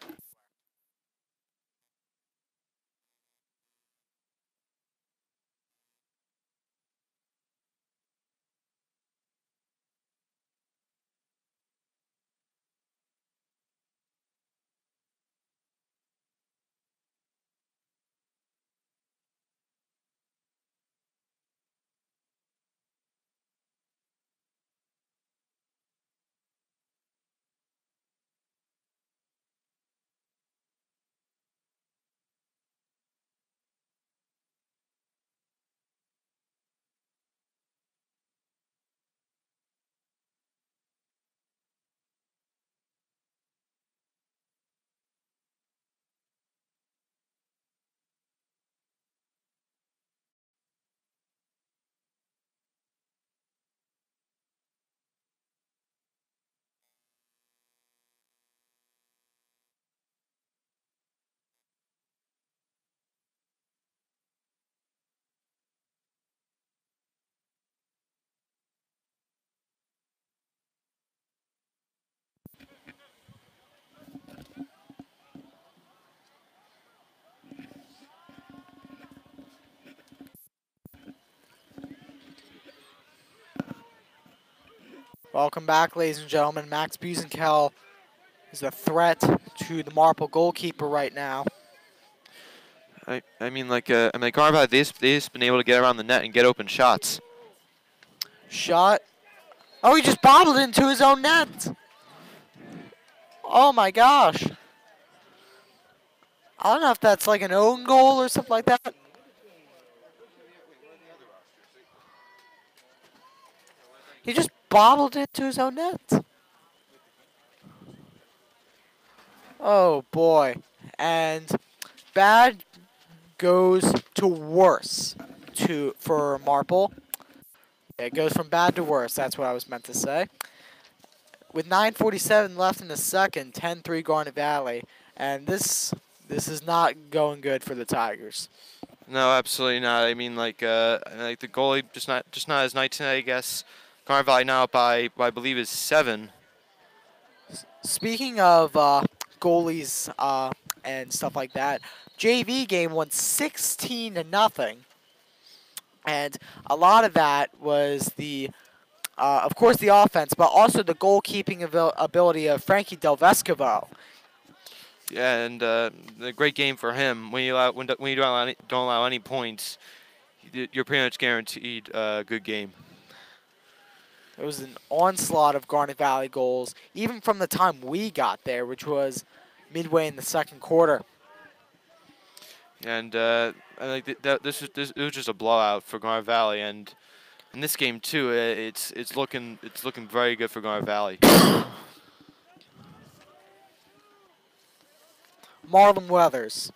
Welcome back, ladies and gentlemen. Max Busenkel is a threat to the Marple goalkeeper right now. I mean, Garnet Valley, they've just been able to get around the net and get open shots. Shot. Oh, he just bobbled into his own net. Oh my gosh. I don't know if that's like an own goal or something like that. He just bobbled into his own net. Oh boy. And bad goes to worse for Marple. It goes from bad to worse. That's what I was meant to say. With 9:47 left in the second, 10-3 Garnet Valley, and this is not going good for the Tigers. No, absolutely not. I mean, like the goalie just not as nice tonight, I guess. Garnet Valley now up by I believe is 7. Speaking of goalies and stuff like that, JV game won 16-0, and a lot of that was of course, the offense, but also the goalkeeping ability of Frankie Del Vescovo. Yeah, and a great game for him. When you don't allow any points, you're pretty much guaranteed a good game. It was an onslaught of Garnet Valley goals, even from the time we got there, which was midway in the second quarter. And I think it was just a blowout for Garnet Valley, and in this game too, it's looking very good for Garnet Valley. Marlon Weathers.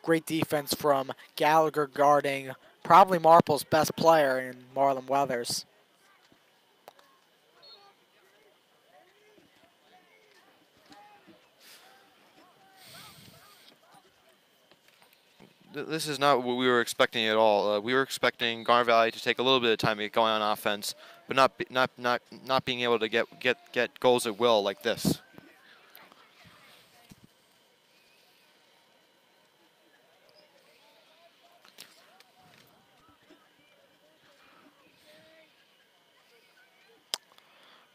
Great defense from Gallagher guarding probably Marple's best player in Marlon Weathers. This is not what we were expecting at all. We were expecting Garnet Valley to take a little bit of time to get going on offense, but not being able to get goals at will like this.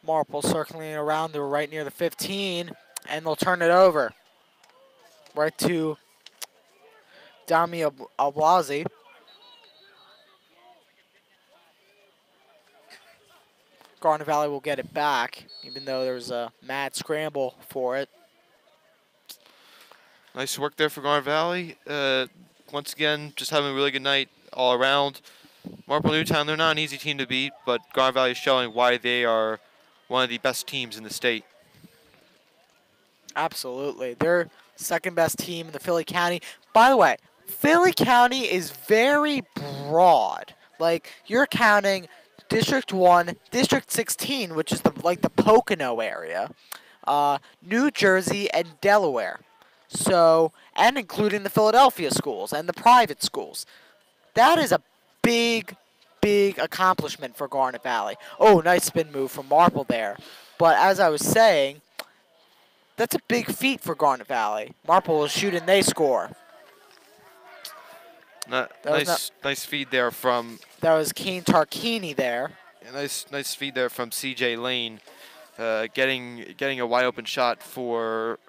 Marple circling around. They're right near the 15, and they'll turn it over. Right to Dami Ablazi. Garnet Valley will get it back, even though there's a mad scramble for it. Nice work there for Garnet Valley. Once again, just having a really good night all around. Marple Newtown, they're not an easy team to beat, but Garnet Valley is showing why they are one of the best teams in the state. Absolutely. They're second best team in the Philly County. By the way, Philly County is very broad. Like, you're counting District 1, District 16, which is the Pocono area, New Jersey, and Delaware. So, and including the Philadelphia schools and the private schools. That is a big, big accomplishment for Garnet Valley. Oh, nice spin move from Marple there. But as I was saying, that's a big feat for Garnet Valley. Marple will shoot and they score. Nice feed there from. That was Kane Tarkini there. Nice feed there from C.J. Lane, getting a wide open shot for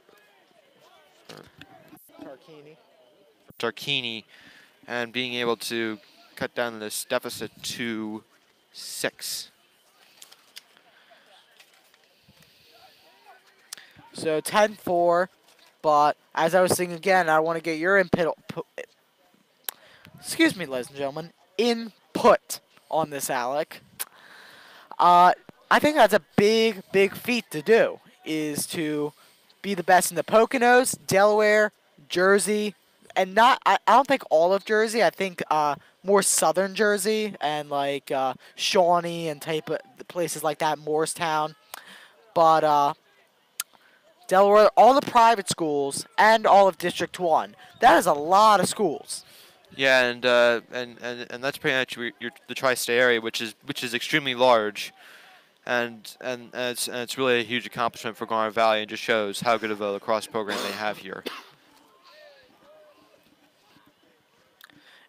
Tarkini, and being able to cut down this deficit to 6. So 10-4, but as I was saying again, I want to get your input. Excuse me, ladies and gentlemen, input on this, Alec. I think that's a big, big feat to do, is to be the best in the Poconos, Delaware, Jersey, and I don't think all of Jersey. I think more southern Jersey and like Shawnee and type of places like that, Morristown. But Delaware, all the private schools, and all of District 1. That is a lot of schools. Yeah, and that's pretty much the tri-state area, which is extremely large, and it's really a huge accomplishment for Garnet Valley, and just shows how good of a lacrosse program they have here.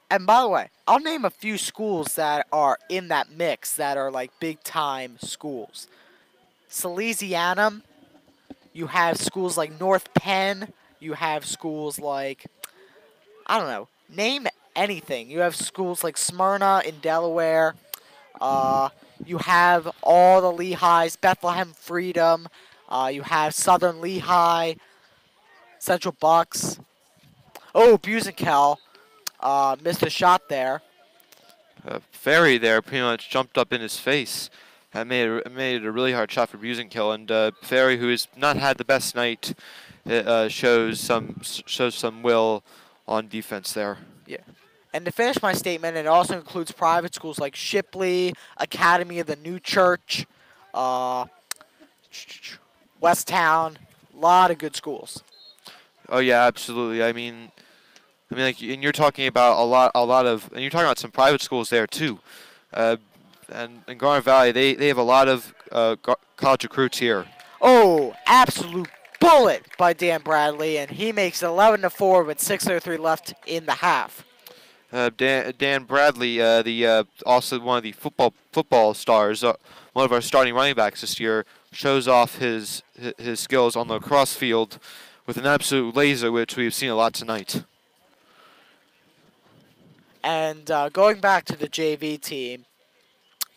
And by the way, I'll name a few schools that are in that mix that are like big-time schools. Salesianum, you have schools like North Penn, you have schools like, I don't know, name anything. You have schools like Smyrna in Delaware. You have all the Lehighs, Bethlehem Freedom. You have Southern Lehigh, Central Bucks. Oh, Busenkel missed a shot there. Ferry there pretty much jumped up in his face. That made it a really hard shot for Busenkill, and Ferry, who has not had the best night, shows some will on defense there. Yeah. And to finish my statement, it also includes private schools like Shipley, Academy of the New Church, Westtown, a lot of good schools. Oh yeah, absolutely. I mean, like, and you're talking about and you're talking about some private schools there too. And in Garnet Valley, they have a lot of college recruits here. Oh, absolute bullet by Dan Bradley, and he makes it 11-4 with 6:03 left in the half. Dan Bradley, also one of the football stars, one of our starting running backs this year, shows off his skills on the lacrosse field with an absolute laser, which we've seen a lot tonight. And going back to the JV team,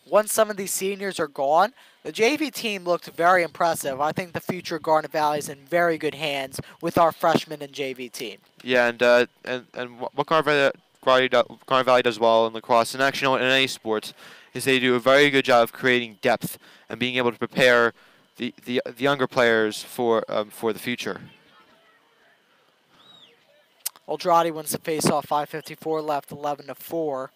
once some of these seniors are gone, the JV team looked very impressive. I think the future of Garnet Valley is in very good hands with our freshman and JV team. Yeah, and what Garnet Valley does well in lacrosse, and actually in any sports, is they do a very good job of creating depth and being able to prepare the younger players for the future. Oldrati wins the face-off, 5:54 left, 11-4.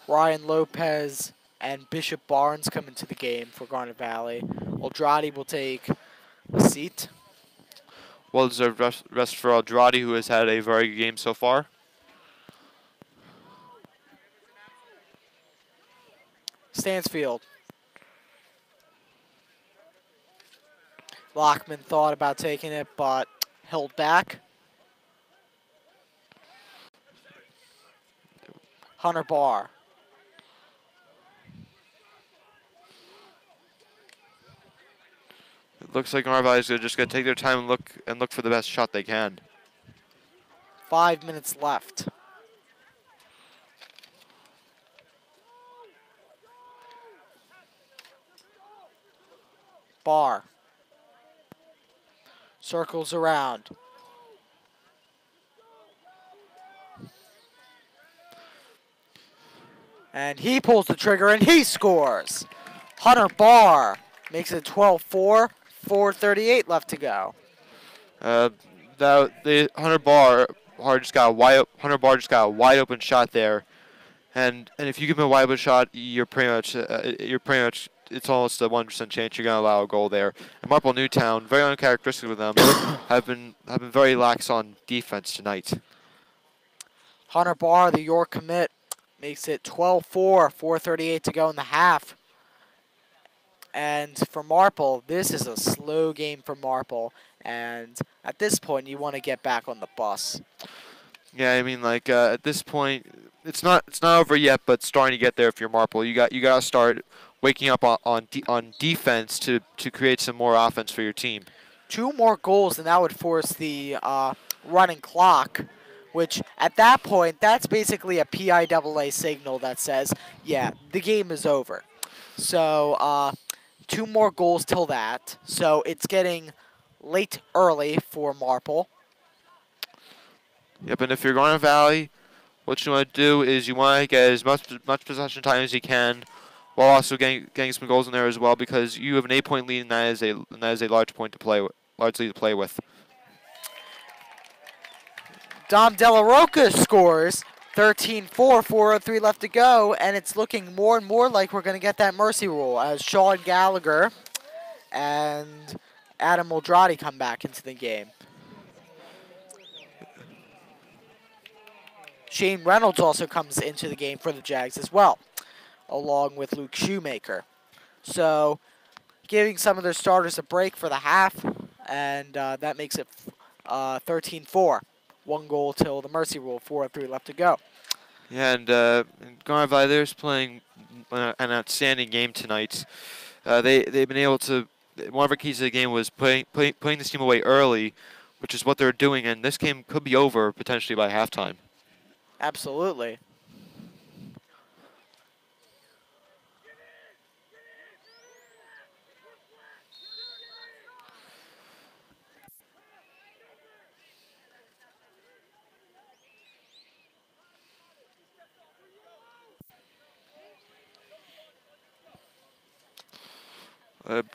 Ryan Lopez and Bishop Barnes come into the game for Garnet Valley. Oldrati will take a seat. Well-deserved rest for Oldrati, who has had a very good game so far. Stansfield. Lockman thought about taking it, but held back. Hunter Barr. It looks like Garnet Valley is just going to take their time and look for the best shot they can. 5 minutes left. Barr. Circles around. And he pulls the trigger and he scores. Hunter Barr makes it 12-4, 4:38 left to go. Hunter Barr just got a wide open shot there, and if you give him a wide open shot, you're pretty much it's almost a 1% chance you're gonna allow a goal there. And Marple Newtown, very uncharacteristic of them, have been very lax on defense tonight. Hunter Barr, the York commit, makes it 12-4, 4:38 to go in the half. And for Marple, this is a slow game for Marple. And at this point, you want to get back on the bus. Yeah, I mean, like at this point, it's not over yet, but starting to get there. If you're Marple, you got to start waking up on defense to create some more offense for your team. 2 more goals, and that would force the running clock, which at that point, that's basically a PIAA signal that says, yeah, the game is over. So 2 more goals till that. So it's getting late early for Marple. Yep, and if you're Garnet Valley, what you want to do is you want to get as much possession time as you can, while also getting some goals in there as well, because you have an 8-point lead, and that is a large point to play with, largely to play with. Dom Della Rocca scores 13-4, 4:03 left to go, and it's looking more and more like we're going to get that mercy rule as Sean Gallagher and Adam Muldrati come back into the game. Shane Reynolds also comes into the game for the Jags as well, along with Luke Shoemaker. So giving some of their starters a break for the half, and that makes it 13-4. 1 goal till the mercy rule, 4:03 left to go. Yeah, and Garnet Valley, they're playing an outstanding game tonight. They've been able to. One of our keys to the game was putting this team away early, which is what they're doing, and this game could be over potentially by halftime. Absolutely.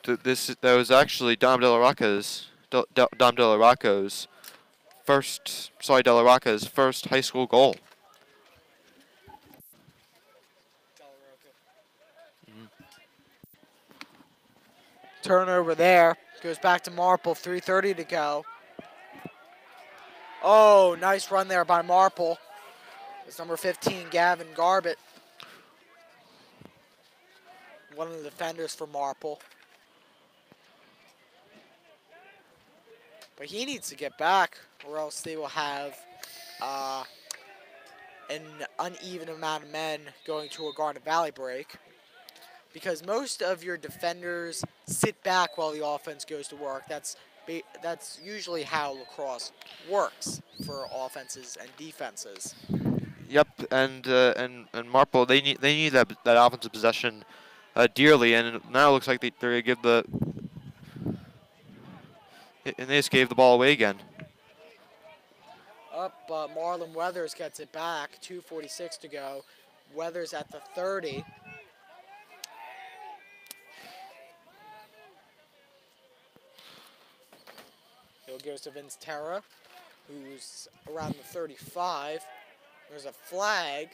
That was actually Dom Della Rocca's first high school goal. Turnover there. Goes back to Marple, 3:30 to go. Oh, nice run there by Marple. It's number 15, Gavin Garbett. One of the defenders for Marple. But he needs to get back, or else they will have an uneven amount of men going to a Garnet Valley break. Because most of your defenders sit back while the offense goes to work. That's usually how lacrosse works for offenses and defenses. Yep, and Marple, they need that offensive possession dearly, and now it looks like they're gonna give and they just gave the ball away again. Up, Marlon Weathers gets it back. 2:46 to go. Weathers at the 30. It goes to Vince Terra, who's around the 35. There's a flag.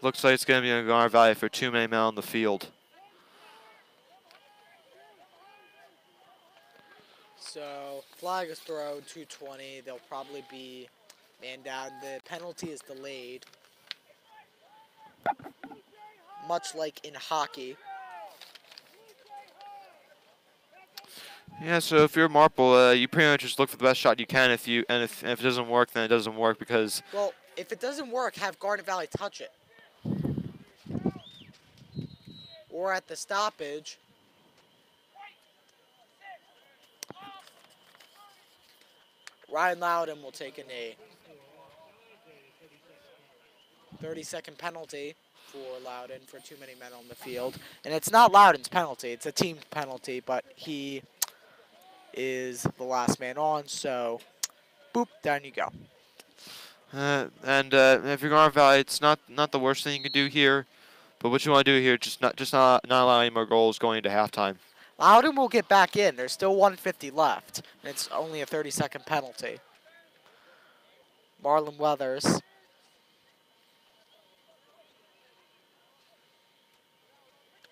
Looks like it's going to be a Garnet Valley for too many men on the field. So flag is thrown, 2:20. They'll probably be man down. The penalty is delayed, much like in hockey. Yeah, so if you're Marple, you pretty much just look for the best shot you can. If it doesn't work, then it doesn't work because. Well, if it doesn't work, have Garnet Valley touch it, or at the stoppage. Ryan Loudon will take a knee. 30-second penalty for Loudon for too many men on the field. And it's not Loudon's penalty. It's a team penalty, but he is the last man on. So, boop, down you go. And if you're Garnet Valley, it's not the worst thing you can do here. But what you want to do here, just not allow any more goals going into halftime. Loudon will get back in. There's still 1:50 left. And it's only a 30-second penalty. Marlon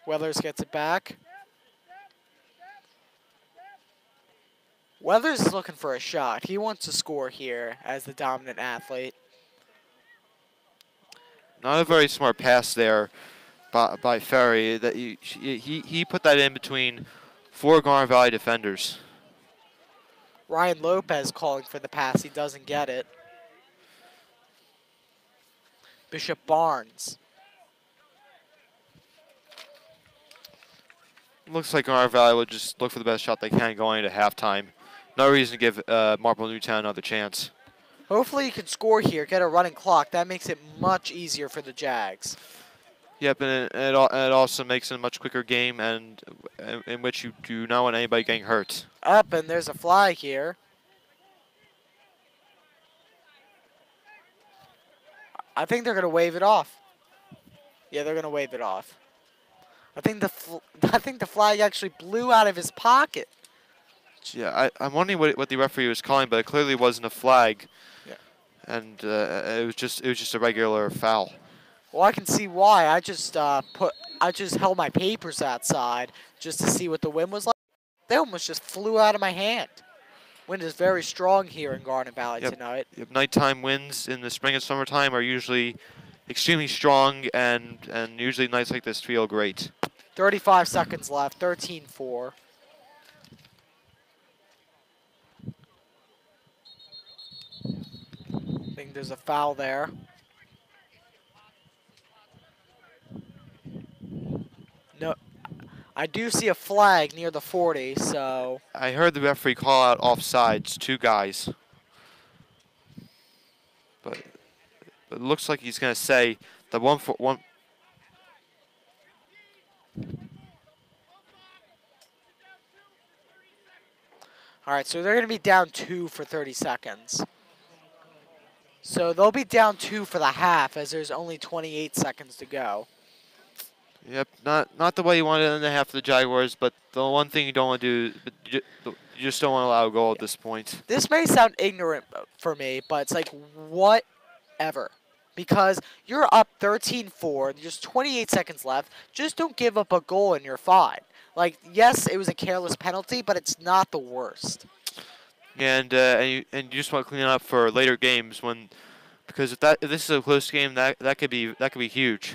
Weathers gets it back. Weathers is looking for a shot. He wants to score here as the dominant athlete. Not a very smart pass there by Ferry. That he put that in between 4 Garnet Valley defenders. Ryan Lopez calling for the pass. He doesn't get it. Bishop Barnes. Looks like Garnet Valley will just look for the best shot they can going into halftime. No reason to give Marple Newtown another chance. Hopefully you can score here, get a running clock. That makes it much easier for the Jags. Yep, and it also makes it a much quicker game, and in which you do not want anybody getting hurt. Up, and there's a flag here. I think they're going to wave it off. Yeah, they're going to wave it off. I think the flag actually blew out of his pocket. Yeah, I'm wondering what the referee was calling, but it clearly wasn't a flag. Yeah. And it was just a regular foul. Well, I can see why. I just held my papers outside just to see what the wind was like. They almost just flew out of my hand. Wind is very strong here in Garnet Valley tonight. Yep, nighttime winds in the spring and summertime are usually extremely strong, and usually nights like this feel great. 35 seconds left, 13-4. I think there's a foul there. No, I do see a flag near the 40, so. I heard the referee call out offsides, 2 guys. But it looks like he's going to say the 1 for 1. All right, so they're going to be down 2 for 30 seconds. So they'll be down 2 for the half as there's only 28 seconds to go. Yep, not the way you want it in the half of the Jaguars, but the one thing you don't want to do, you just don't want to allow a goal at this point. This may sound ignorant for me, but it's like, whatever. Because you're up 13-4, there's 28 seconds left. Just don't give up a goal and you're fine. Like, yes, it was a careless penalty, but it's not the worst. And you just want to clean it up for later games because if this is a close game, that could be huge.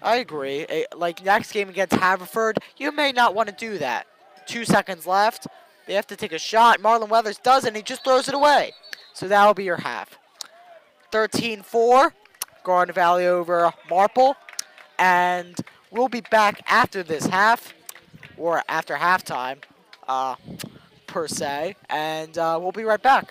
I agree. Like next game against Haverford, you may not want to do that. 2 seconds left. They have to take a shot. Marlon Weathers does, and he just throws it away. So that'll be your half. 13-4. Garnet Valley over Marple. And we'll be back after this half, or after halftime, per se. And we'll be right back.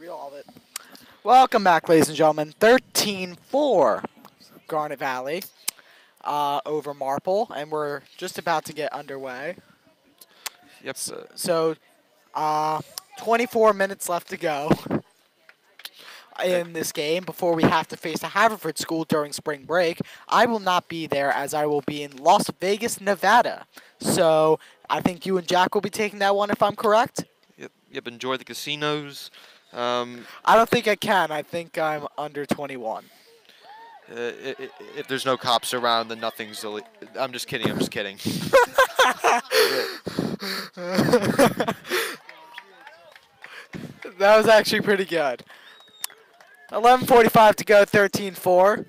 reveal all of it. Welcome back, ladies and gentlemen. 13-4, Garnet Valley over Marple, and we're just about to get underway. Yep. So 24 minutes left to go in this game before we have to face a Haverford school during spring break. I will not be there as I will be in Las Vegas, Nevada. So I think you and Jack will be taking that one if I'm correct. Yep. Enjoy the casinos. I don't think I can. I think I'm under 21. If there's no cops around, then nothing's illegal. I'm just kidding. I'm just kidding. That was actually pretty good. 11:45 to go, 13-4.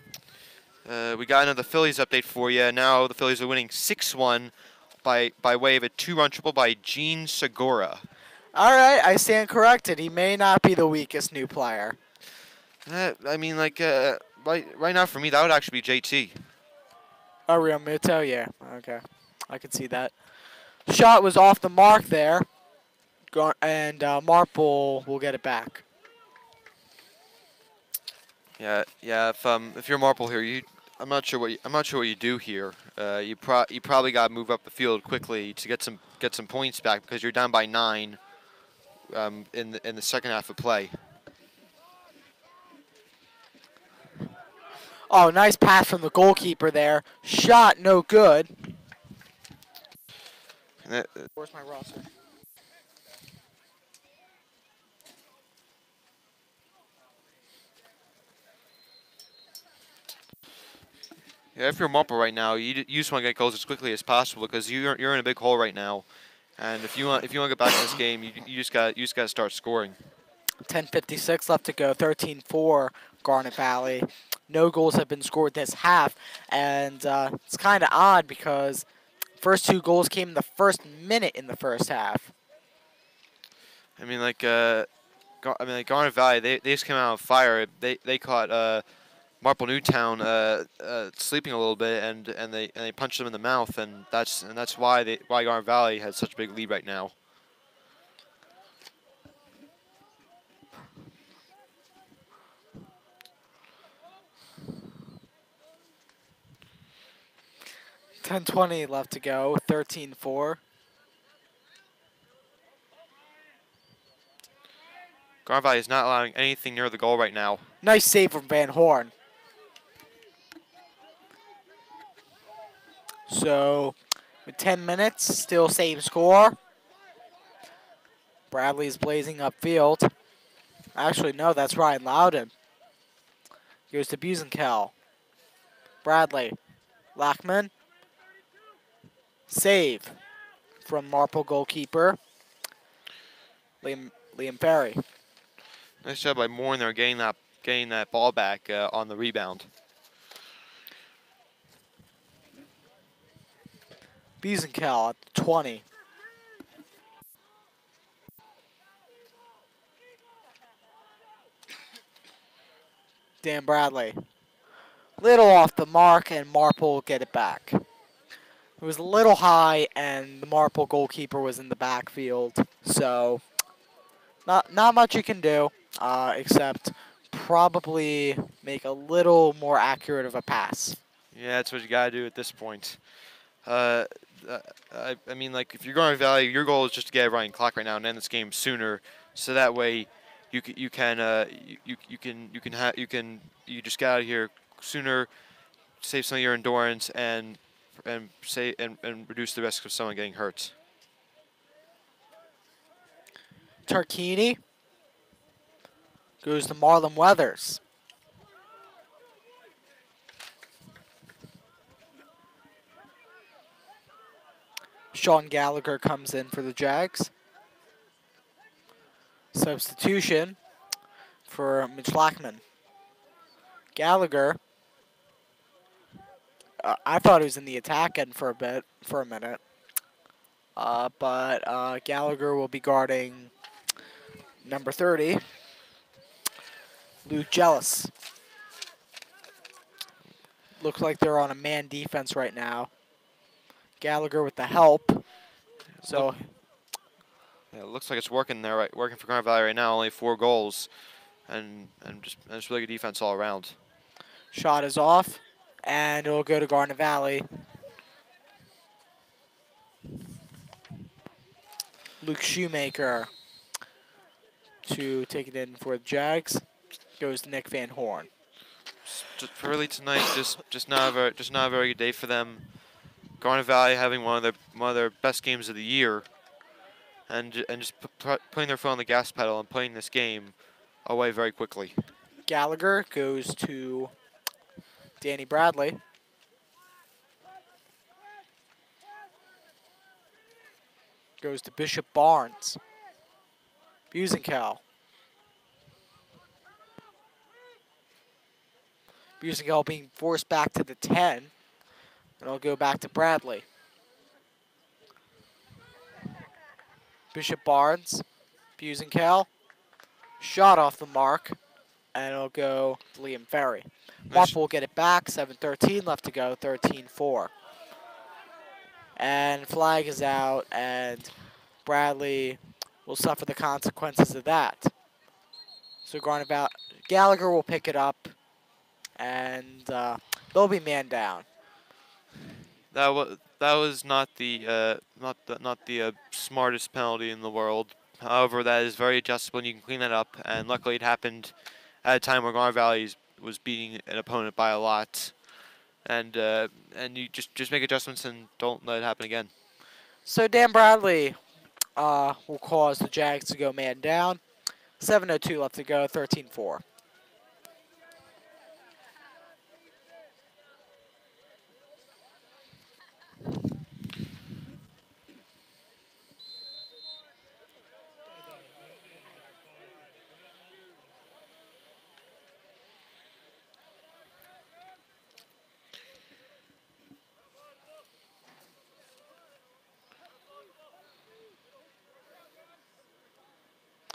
We got another Phillies update for you. Now the Phillies are winning 6-1 by way of a 2-run triple by Gene Segura. All right, I stand corrected. He may not be the weakest new player. I mean, like, right now for me, that would actually be JT. Oh, Real Muto? Yeah, okay. I can see that. Shot was off the mark there, and Marple will get it back. Yeah. If you're Marple here, I'm not sure what you do here. You probably got to move up the field quickly to get some points back because you're down by 9 in the second half of play. Oh, nice pass from the goalkeeper there. Shot no good. Where's my roster? Yeah, if you're Marple right now, you just want to get goals as quickly as possible because you're in a big hole right now, and if you want to get back in this game, you just got to start scoring. 10:56 left to go. 13-4, Garnet Valley. No goals have been scored this half, and it's kind of odd because first 2 goals came in the first minute in the first half. I mean, like Garnet Valley, they just came out on fire. They caught Marple Newtown sleeping a little bit, and they punched them in the mouth, and that's why Garnet Valley has such a big lead right now. $10:20 left to go. 13-4. Garnet Valley is not allowing anything near the goal right now. Nice save from Van Horn. So, with 10 minutes, still same score. Bradley's blazing upfield. Actually, no, that's Ryan Loudon. Goes to Busenkel. Bradley. Lackman. Save from Marple goalkeeper Liam Ferry. Nice job by Moore there getting that ball back on the rebound. Busenkel at 20. Dan Bradley. Little off the mark, and Marple will get it back. It was a little high, and the Marple goalkeeper was in the backfield, so not much you can do, except probably make a little more accurate of a pass. Yeah, that's what you gotta do at this point. I mean, like if you're going to Valley, your goal is just to get a running clock right now and end this game sooner, so that way you just get out of here sooner, save some of your endurance, and reduce the risk of someone getting hurt. Tarquini goes to Marlon Weathers. Sean Gallagher comes in for the Jags. Substitution for Mitch Lackman. Gallagher. I thought he was in the attack end for a minute. But Gallagher will be guarding number 30, Luke Jealous. Looks like they're on a man defense right now. Gallagher with the help. So Yeah, it looks like it's working there, right? Working for Garnet Valley right now. Only 4 goals, and just really good defense all around. Shot is off, and it'll go to Garnet Valley. Luke Shoemaker to take it in for the Jags. Goes to Nick Van Horn. Just for really tonight, just not a very good day for them. Garnet Valley having one of their best games of the year, and just putting their foot on the gas pedal and playing this game away very quickly. Gallagher goes to Danny Bradley. Goes to Bishop Barnes. Busenkel. Busenkel being forced back to the 10. And I'll go back to Bradley. Bishop Barnes. Busenkel. Shot off the mark. And it'll go to Liam Ferry. Marple will get it back. 7:13 left to go. 13-4. And flag is out, and Bradley will suffer the consequences of that. So Gallagher will pick it up, and they'll be man down. That was not the smartest penalty in the world. However, that is very adjustable, and you can clean that up. And luckily, it happened at a time where Garnet Valley was beating an opponent by a lot. And you just make adjustments and don't let it happen again. So Dan Bradley will cause the Jags to go man down. 7:02 left to go, 13-4.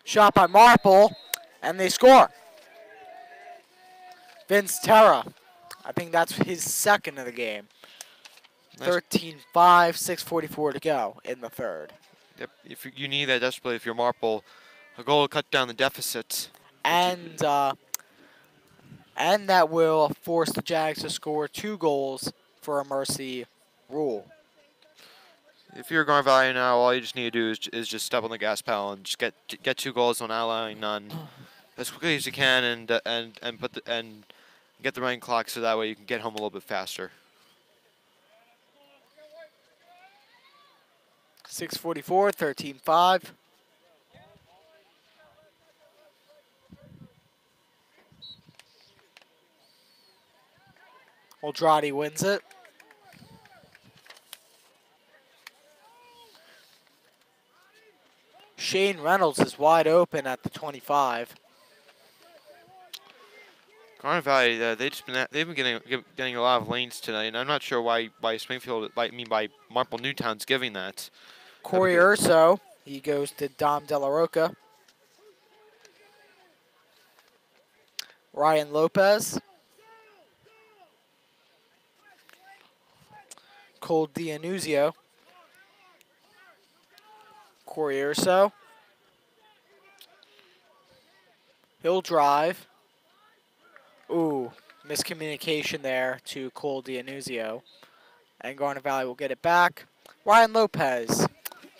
Shot by Marple, and they score. Vince Terra. I think that's his second of the game. Nice. 13-5, 6:44 to go in the third. Yep, if you need that desperately, if you're Marple, a goal to cut down the deficit. And that will force the Jags to score 2 goals for a mercy rule. If you're Garnet Valley now, all you just need to do is just step on the gas pedal and just get 2 goals on allowing none as quickly as you can, and get the running clock so that way you can get home a little bit faster. 6:44, 13-5. Oldrati wins it. Shane Reynolds is wide open at the 25. Garnet Valley, they've been getting a lot of lanes tonight, and I'm not sure why Springfield, by Marple Newtown's giving that. Corey Urso, he goes to Dom De La Roca. Ryan Lopez. Cole Dianuzio. Corey Urso. He'll drive. Ooh, miscommunication there to Cole Dianuzio. And Garnet Valley will get it back. Ryan Lopez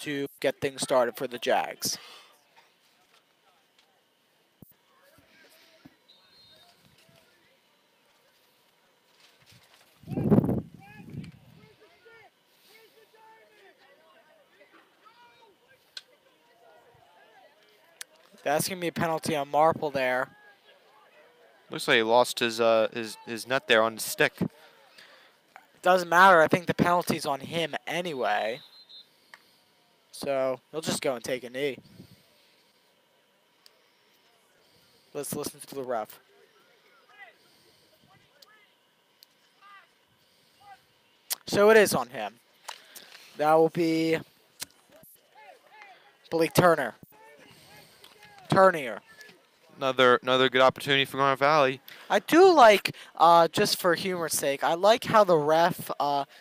to get things started for the Jags. That's going to be a penalty on Marple there. Looks like he lost his net there on the stick. Doesn't matter. I think the penalty's on him anyway. So he'll just go and take a knee. Let's listen to the ref. So it is on him. That will be Blake Turner. Another good opportunity for Garnet Valley. I do like, just for humor's sake, I like how the ref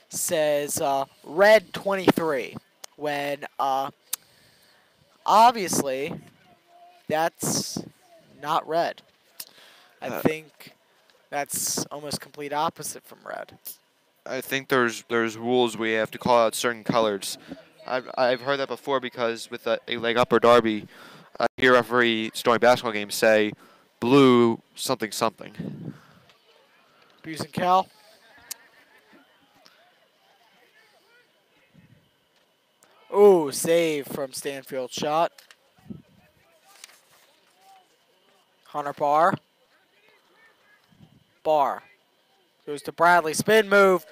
says red 23 when obviously, that's not red. I Uh, think that's almost complete opposite from red. I think there's rules we have to call out certain colors. I've heard that before because with a leg up or derby, I hear referee during basketball games say blue something something. Buse and Cal. Ooh, save from Stanfield shot. Hunter Barr. Barr. Goes to Bradley. Spin move.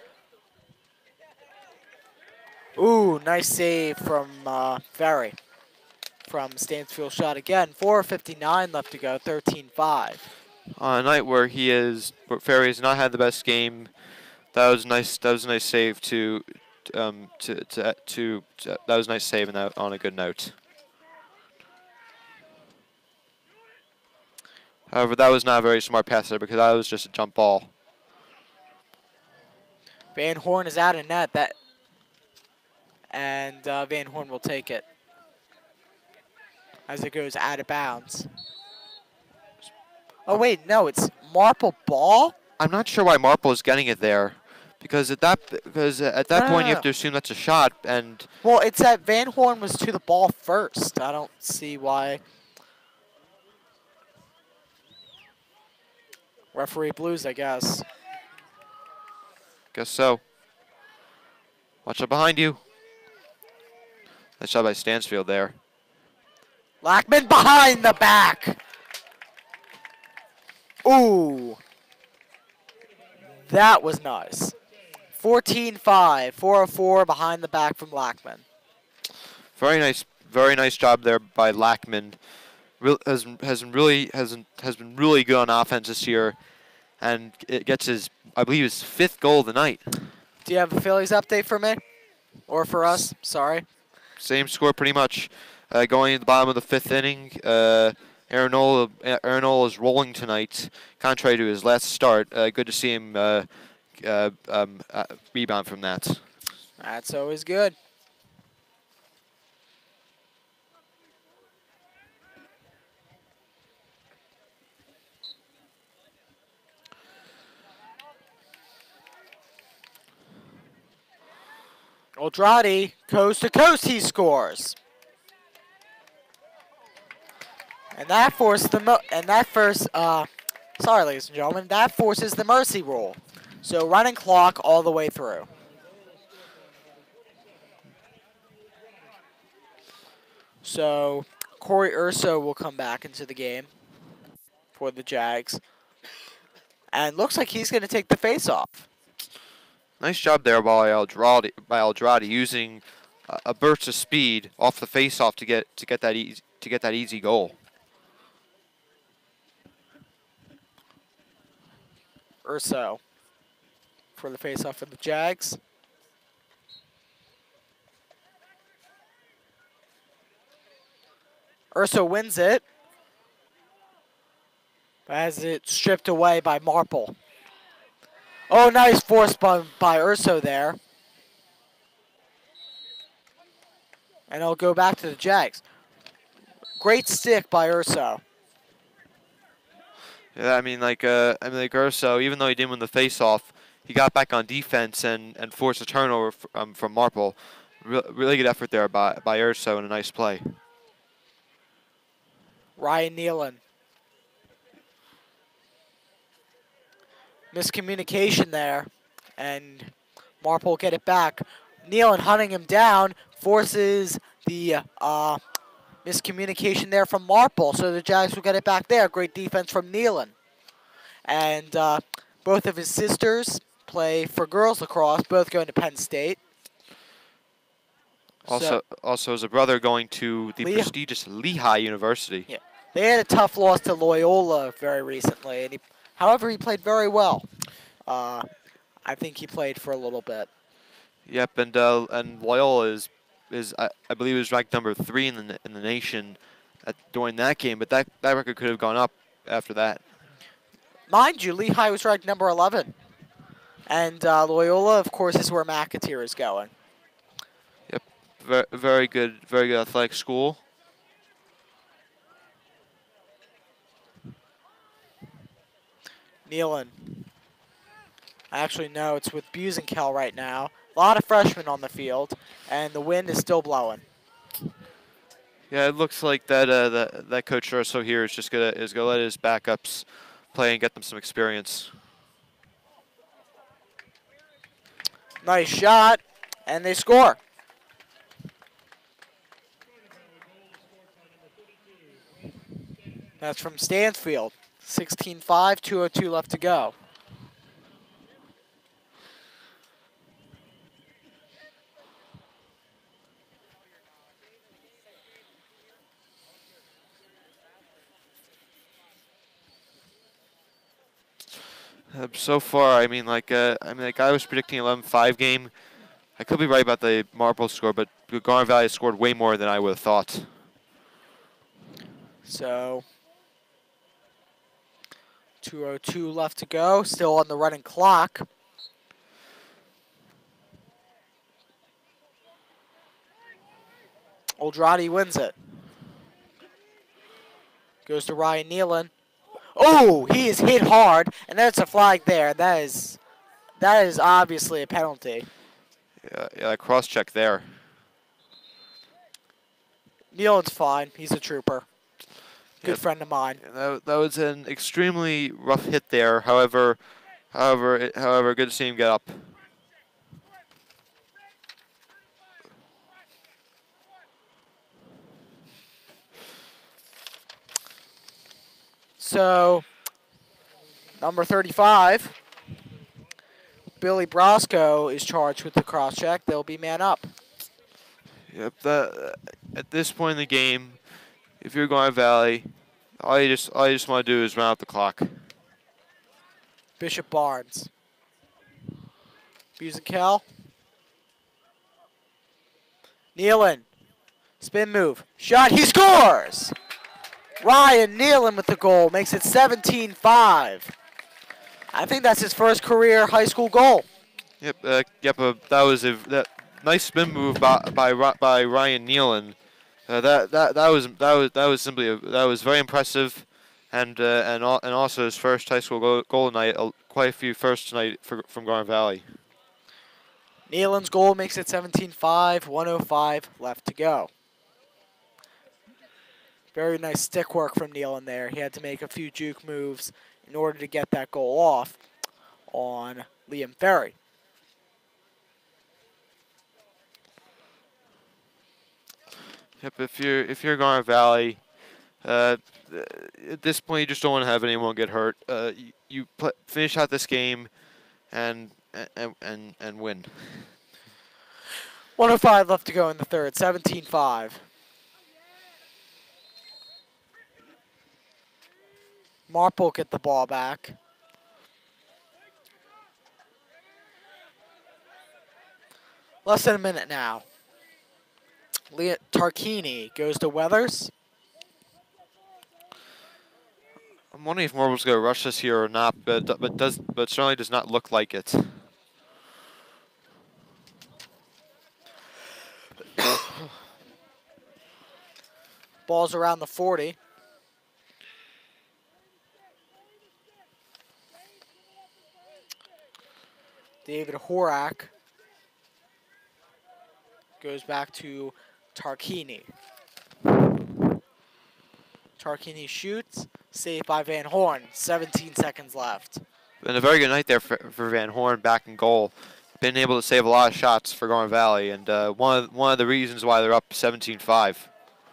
Ooh, nice save from Ferry. From Stanfield shot again. 4:59 left to go. 13-5. On a night where where Ferry has not had the best game, that was nice. That was a nice save that was a nice save and that on a good note. However, that was not a very smart pass there because that was just a jump ball. Van Horn is out of net. And Van Horn will take it as it goes out of bounds. Oh, wait, no, it's Marple ball? I'm not sure why Marple is getting it there, because at that point you have to assume that's a shot, and Well, it's that Van Horn was to the ball first. I don't see why. Referee Blues, I guess. guess so. Watch out behind you. Nice shot by Stansfield there. Lackman behind the back. Ooh. That was nice. 14-5. 404 behind the back from Lackman. Very nice job there by Lackman. Has been really good on offense this year, and it gets I believe his 5th goal of the night. Do you have a Phillies update for me? Or for us? Sorry. Same score pretty much. Going at the bottom of the 5th inning, Aaron Nola is rolling tonight, contrary to his last start. Good to see him rebound from that. That's always good. Oldrade, coast to coast, he scores. And that forced sorry, ladies and gentlemen, that forces the mercy rule. So running clock all the way through. So Corey Urso will come back into the game for the Jags. And looks like he's going to take the face-off. Nice job there by Aldrade using a burst of speed off the face-off to get that easy goal. Urso for the face-off for the Jags. Urso wins it. As it stripped away by Marple. Oh, nice force by Urso there. And it'll go back to the Jags. Great stick by Urso. Yeah, I mean like Urso, even though he didn't win the face-off, he got back on defense and forced a turnover from Marple. Really good effort there by Urso and a nice play. Ryan Nealon. Miscommunication there, and Marple will get it back. Nealon hunting him down, forces the miscommunication there from Marple, so the Jags will get it back there. Great defense from Nealon. And both of his sisters play for girls lacrosse, both going to Penn State. Also, as a brother going to the prestigious Lehigh University. Yeah, they had a tough loss to Loyola very recently, and however, he played very well. I think he played for a little bit. Yep, and Loyola is I believe was ranked number 3 in the nation during that game, but that record could have gone up after that. Mind you, Lehigh was ranked number 11, and Loyola, of course, is where McAteer is going. Yep, very good athletic school. Nealon. Actually, no, it's with Busenkel right now. A lot of freshmen on the field, and the wind is still blowing. Yeah, it looks like that Coach Urso here is just gonna let his backups play and get them some experience. Nice shot, and they score. That's from Stansfield. 16-5, 2:02 left to go. So far, I was predicting 11-5 game. I could be right about the Marple score, but Garnet Valley has scored way more than I would have thought. So 2:02 left to go. Still on the running clock. Oldrati wins it. Goes to Ryan Nealon. Oh, he is hit hard, and that's a flag there. That is obviously a penalty. Yeah, cross check there. Nealon's fine. He's a trooper. Good Yep. friend of mine. That was an extremely rough hit there. However, good to see him get up. So, number 35, Billy Brosco is charged with the cross check. They'll be man up. Yep. At this point in the game, if you're Garnet Valley, all you just want to do is run out the clock. Bishop Barnes. Busenkel. Nealon. Spin move. Shot. He scores! Ryan Nealon with the goal. Makes it 17-5. I think that's his first career high school goal. Yep. That was that nice spin move by Ryan Nealon. That was simply that was very impressive, and also his first high school goal tonight. Quite a few firsts tonight from Garnet Valley. Nealon's goal makes it 17-5, 1:05 left to go. Very nice stick work from Nealon there. He had to make a few juke moves in order to get that goal off on Liam Ferry. Yep. If you're Garnet Valley, at this point you just don't want to have anyone get hurt. You finish out this game, and win. 1:05 left to go in the third. 17-5. Marple get the ball back. Less than a minute now. Tarquini goes to Weathers. I'm wondering if Marple's going to rush us here or not, but certainly does not look like it. Ball's around the 40. David Horak goes back to Tarquini. Tarquini shoots. Saved by Van Horn. 17 seconds left. Been a very good night there for Van Horn back in goal. Been able to save a lot of shots for Garnet Valley, and one of the reasons why they're up 17-5.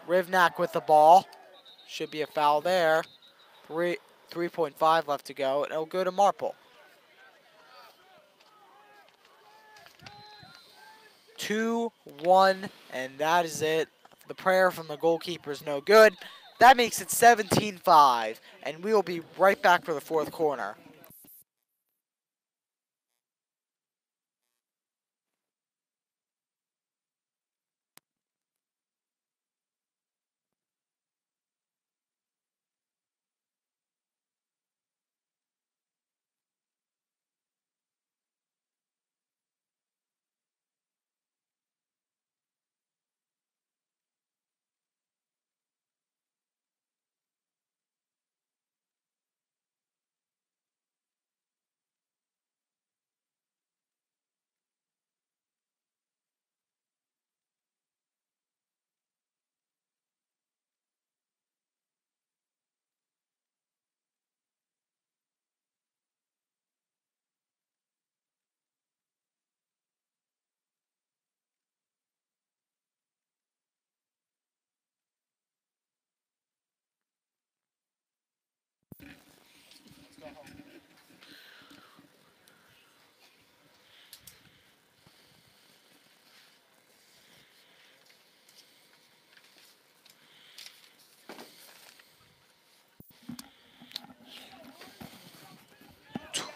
Rivnak with the ball. Should be a foul there. 3.5 left to go, and it'll go to Marple. 2-1, and that is it. The prayer from the goalkeeper is no good. That makes it 17-5, and we will be right back for the fourth corner.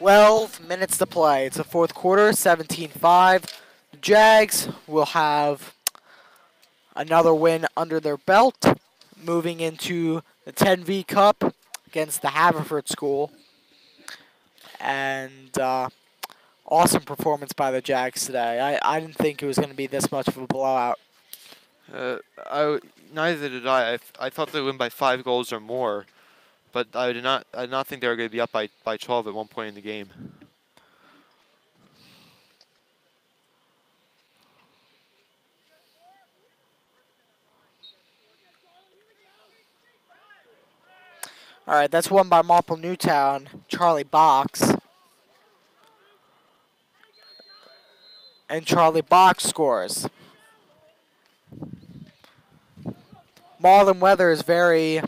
12 minutes to play. It's the fourth quarter, 17-5. The Jags will have another win under their belt, moving into the 10V Cup against the Haverford School. And awesome performance by the Jags today. I didn't think it was going to be this much of a blowout. Neither did I. I thought they'd win by 5 goals or more, but I did not think they were going to be up by 12 at one point in the game. All right, that's won by Marple Newtown, Charlie Box. And Charlie Box scores. Marlon Weather is very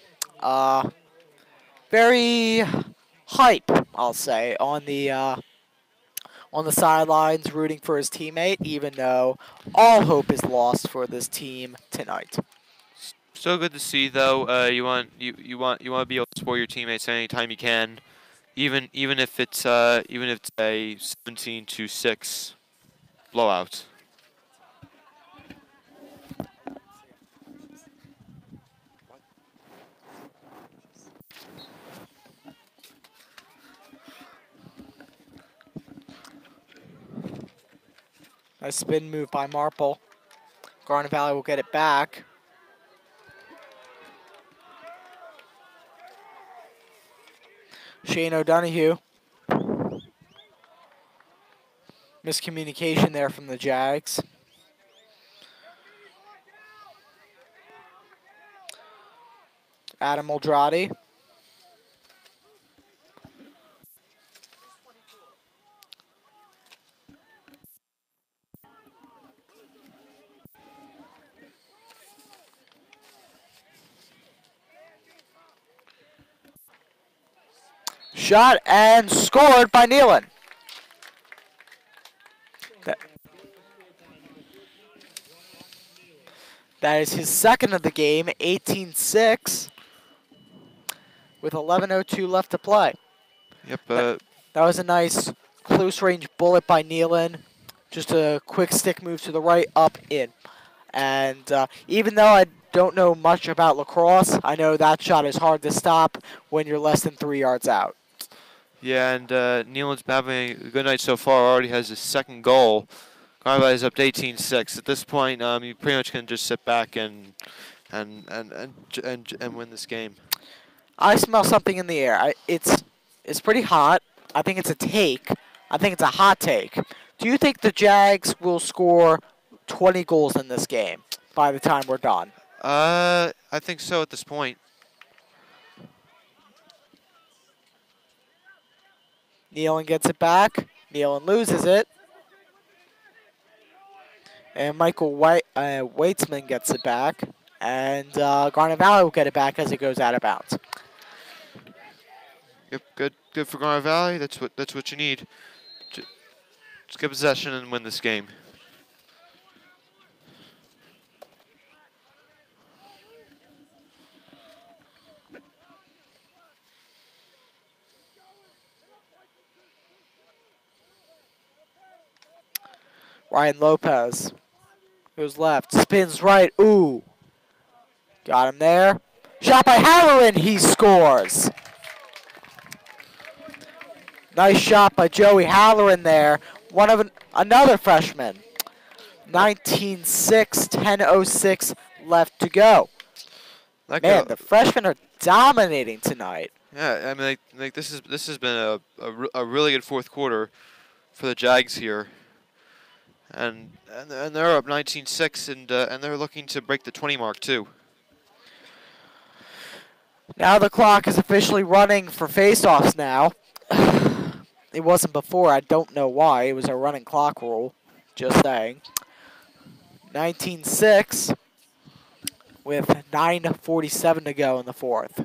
hype, I'll say, on the sidelines rooting for his teammate, even though all hope is lost for this team tonight. So good to see, though. You want to be able to support your teammates anytime you can, even if it's a 17-6 blowout. Nice spin move by Marple. Garnet Valley will get it back. Shane O'Donoghue. Miscommunication there from the Jags. Adam Oldradi. Shot and scored by Nealon. That is his second of the game, 18-6, with 11:02 left to play. Yep. That was a nice close-range bullet by Nealon. Just a quick stick move to the right, up, in. And even though I don't know much about lacrosse, I know that shot is hard to stop when you're less than 3 yards out. Yeah, and Nealon's been having a good night so far. Already has his second goal. Garnet is up to 18-6. At this point, you pretty much can just sit back and win this game. I smell something in the air. It's pretty hot. I think it's a take. I think it's a hot take. Do you think the Jags will score 20 goals in this game by the time we're done? I think so at this point. Nealon gets it back. Nealon loses it. And Michael Weitzman gets it back. And Garnet Valley will get it back as it goes out of bounds. Yep, good for Garnet Valley. That's what you need. Just get possession and win this game. Ryan Lopez goes left, spins right. Ooh. Got him there. Shot by Halloran. He scores. Nice shot by Joey Halloran there. Another freshman. 19-6, 10:06 left to go. Man, the freshmen are dominating tonight. Yeah, I mean, like this has been a really good fourth quarter for the Jags here. And they're up 19-6, and they're looking to break the 20 mark too. Now the clock is officially running for face-offs now. It wasn't before. I don't know why. It was a running clock rule. Just saying. 19-6 with 9:47 to go in the fourth.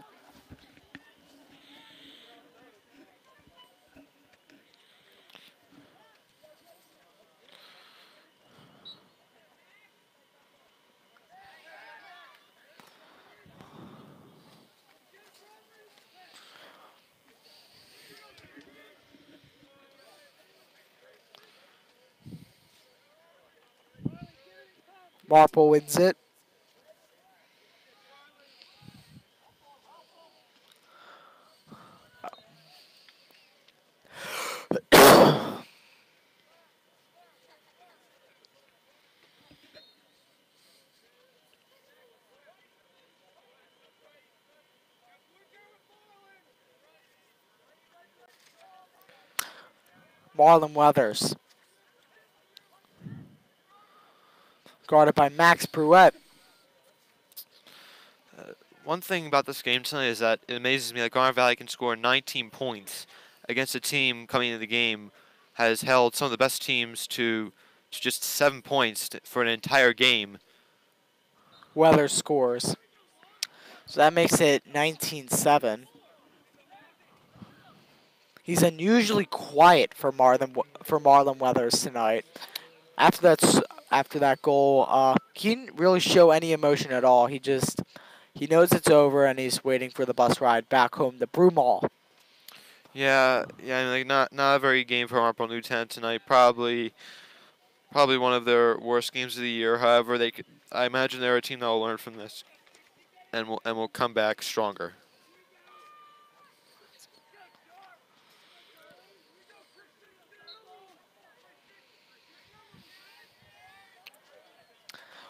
Marple wins it. Marlon Weathers. Guarded by Max Pruett. One thing about this game tonight is that it amazes me that Garnet Valley can score 19 points against a team coming into the game has held some of the best teams to just 7 points for an entire game. Weathers scores. So that makes it 19-7. He's unusually quiet for Marlon Weathers tonight. After that goal, he didn't really show any emotion at all. He knows it's over and he's waiting for the bus ride back home to Broomall. Yeah, like not a very good game for Marple Newtown tonight. Probably one of their worst games of the year. However, I imagine they're a team that will learn from this and will come back stronger.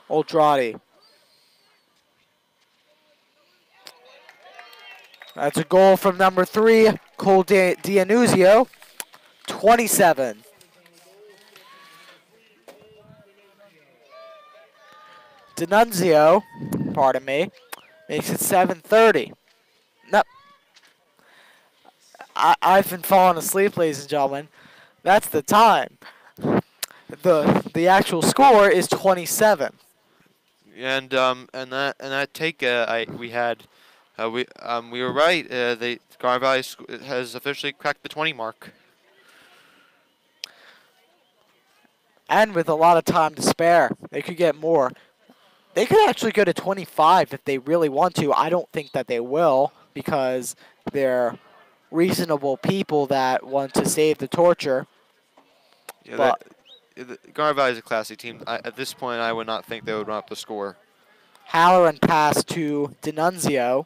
Oldrati. That's a goal from number 3, Cole Dianuzio. 27. D'Annunzio, pardon me, makes it 7:30. No, I've been falling asleep, ladies and gentlemen. That's the time. The actual score is 27. And that take we had we were right. Garnet Valley has officially cracked the 20 mark. And with a lot of time to spare, they could get more. They could actually go to 25 if they really want to. I don't think that they will because they're reasonable people that want to save the torture. Yeah, Garnet Valley is a classy team. At this point, I would not think they would run up the score. Halloran pass to D'Annunzio,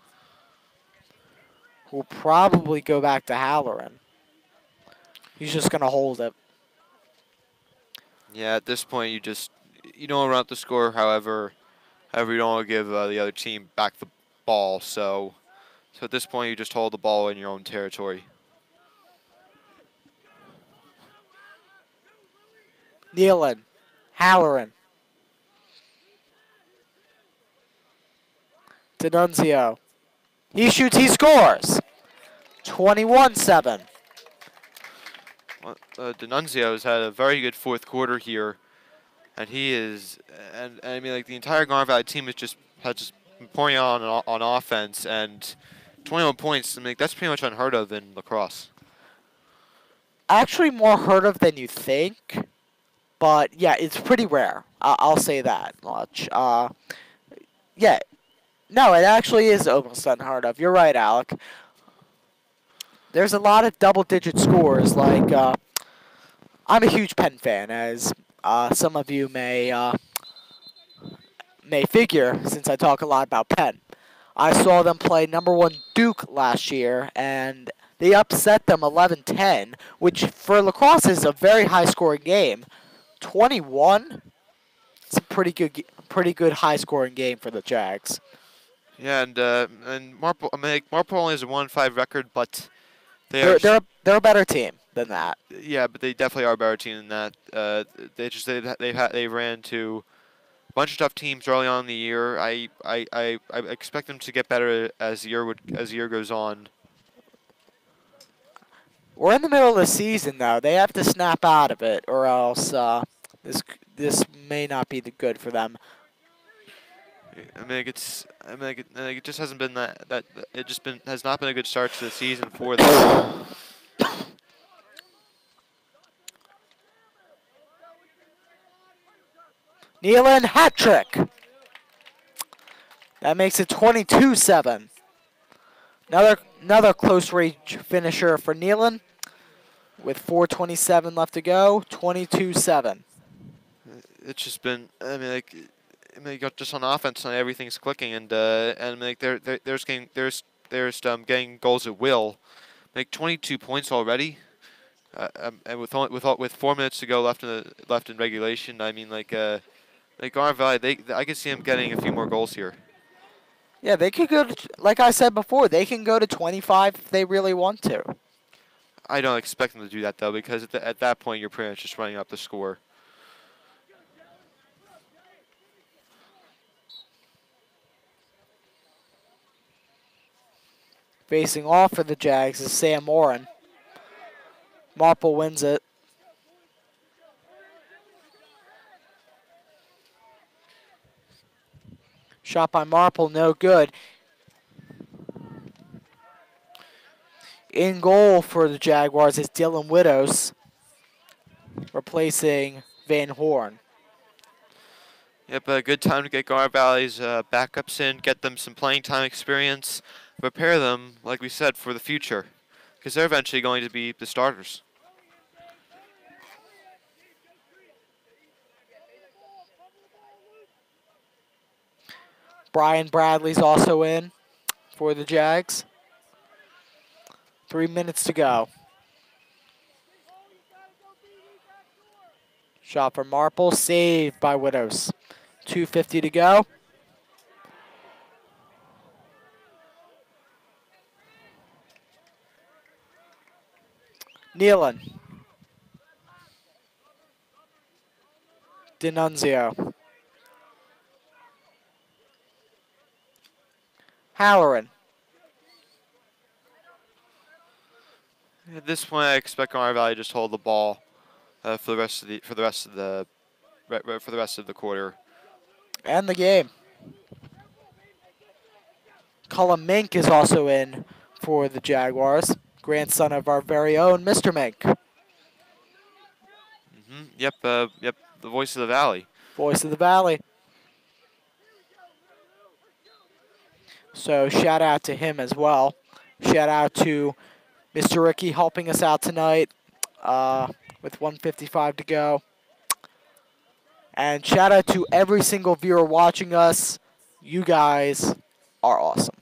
who will probably go back to Halloran. He's just going to hold it. Yeah, at this point, you don't run up the score. However, you don't want to give the other team back the ball. So at this point, you just hold the ball in your own territory. Nealon, Halloran, D'Annunzio. He shoots, he scores. 21-7. D'Annunzio has had a very good fourth quarter here, and he is, and I mean, like the entire Garnet Valley team has just been pouring on offense, and 21 points. I mean, that's pretty much unheard of in lacrosse. Actually, more heard of than you think, but yeah, it's pretty rare. I'll say that much. Yeah, no, it actually is almost unheard of. You're right, Alec. There's a lot of double-digit scores. Like, I'm a huge Penn fan, as some of you may figure, since I talk a lot about Penn. I saw them play number 1 Duke last year, and they upset them 11-10, which for lacrosse is a very high-scoring game. 21. It's a pretty good high-scoring game for the Jags. Yeah, and Marple. I mean, like, Marple only has a 1-5 record, but They're a better team than that. Yeah, but they definitely are a better team than that. They ran to a bunch of tough teams early on in the year. I expect them to get better as the year goes on. We're in the middle of the season, though. They have to snap out of it, or else this may not be the good for them. I mean, it just hasn't been has not been a good start to the season for them. Nealon hat trick. That makes it 22-7. Another close range finisher for Nealon. With 4:27 left to go, 22-7. It's just been. I mean, like, just on offense, everything's clicking, and like getting goals at will. Like 22 points already, and with 4 minutes to go left in regulation. I mean, like Garnet Valley, I could see them getting a few more goals here. Yeah, they could go to, like I said before, they can go to 25 if they really want to. I don't expect them to do that though, because at that point you're pretty much just running up the score. Facing off for the Jags is Sam Moran. Marple wins it. Shot by Marple, no good. In goal for the Jaguars is Dylan Widows, replacing Van Horn. Yep, a good time to get Garnet Valley's backups in, get them some playing time experience, prepare them, like we said, for the future, because they're eventually going to be the starters. Brian Bradley's also in for the Jags. 3 minutes to go. Shot for Marple, saved by Widows. 2:50 to go. Nealon. D'Annunzio. Halloran. At this point, I expect Garnet Valley to just hold the ball for the rest of the quarter. And the game. Cullum Mink is also in for the Jaguars. Grandson of our very own Mr. Mink. Yep, the voice of the Valley. Voice of the Valley. So shout out to him as well. Shout out to Mr. Ricky helping us out tonight with 1:55 to go. And shout out to every single viewer watching us. You guys are awesome.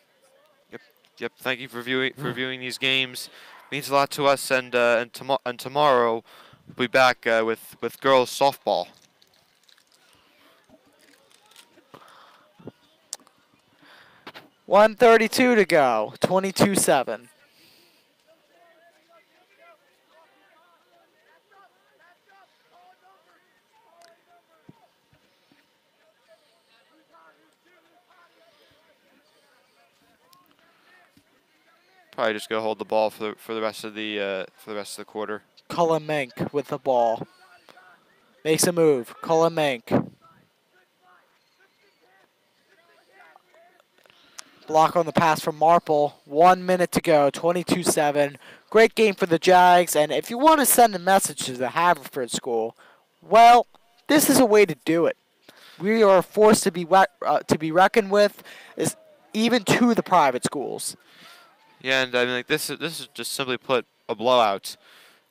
Yep. Thank you for viewing these games. Means a lot to us. And tomorrow we'll be back with girls softball. .132 to go. 22-7. Probably just go hold the ball for the rest of the quarter. Cullum Mink with the ball. Makes a move. Cullum Mink. Block on the pass from Marple. 1 minute to go. 22-7. Great game for the Jags. And if you want to send a message to the Haverford School, well, this is a way to do it. We are forced to be reckoned with, even to the private schools. Yeah, and I mean, like this is just simply put a blowout.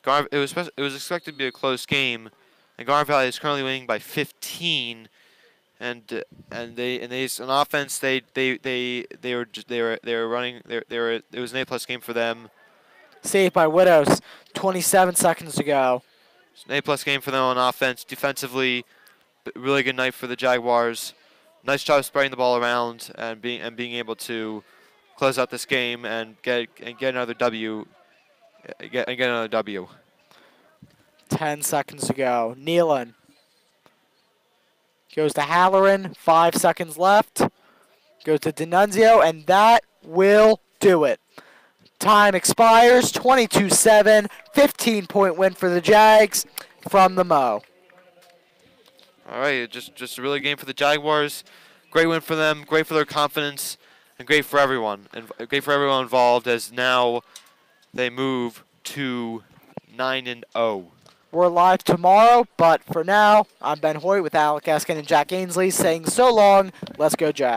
It was expected to be a close game, and Garnet Valley is currently winning by 15. And they on offense they were running. It was an A+ game for them. Saved by Widows. 27 seconds to go. It's an A+ game for them on offense. Defensively, really good night for the Jaguars. Nice job spreading the ball around and being able to close out this game and get another W. Get another W. 10 seconds to go. Nealon goes to Halloran. 5 seconds left. Goes to D'Annunzio, and that will do it. Time expires. 22-7. 15-point win for the Jags from the Mo. All right, just a really game for the Jaguars. Great win for them. Great for their confidence. And great for everyone, involved, as now they move to 9-0. We're live tomorrow, but for now, I'm Ben Hoyt with Alec Eskin and Jack Ainsley saying so long. Let's go, Jags.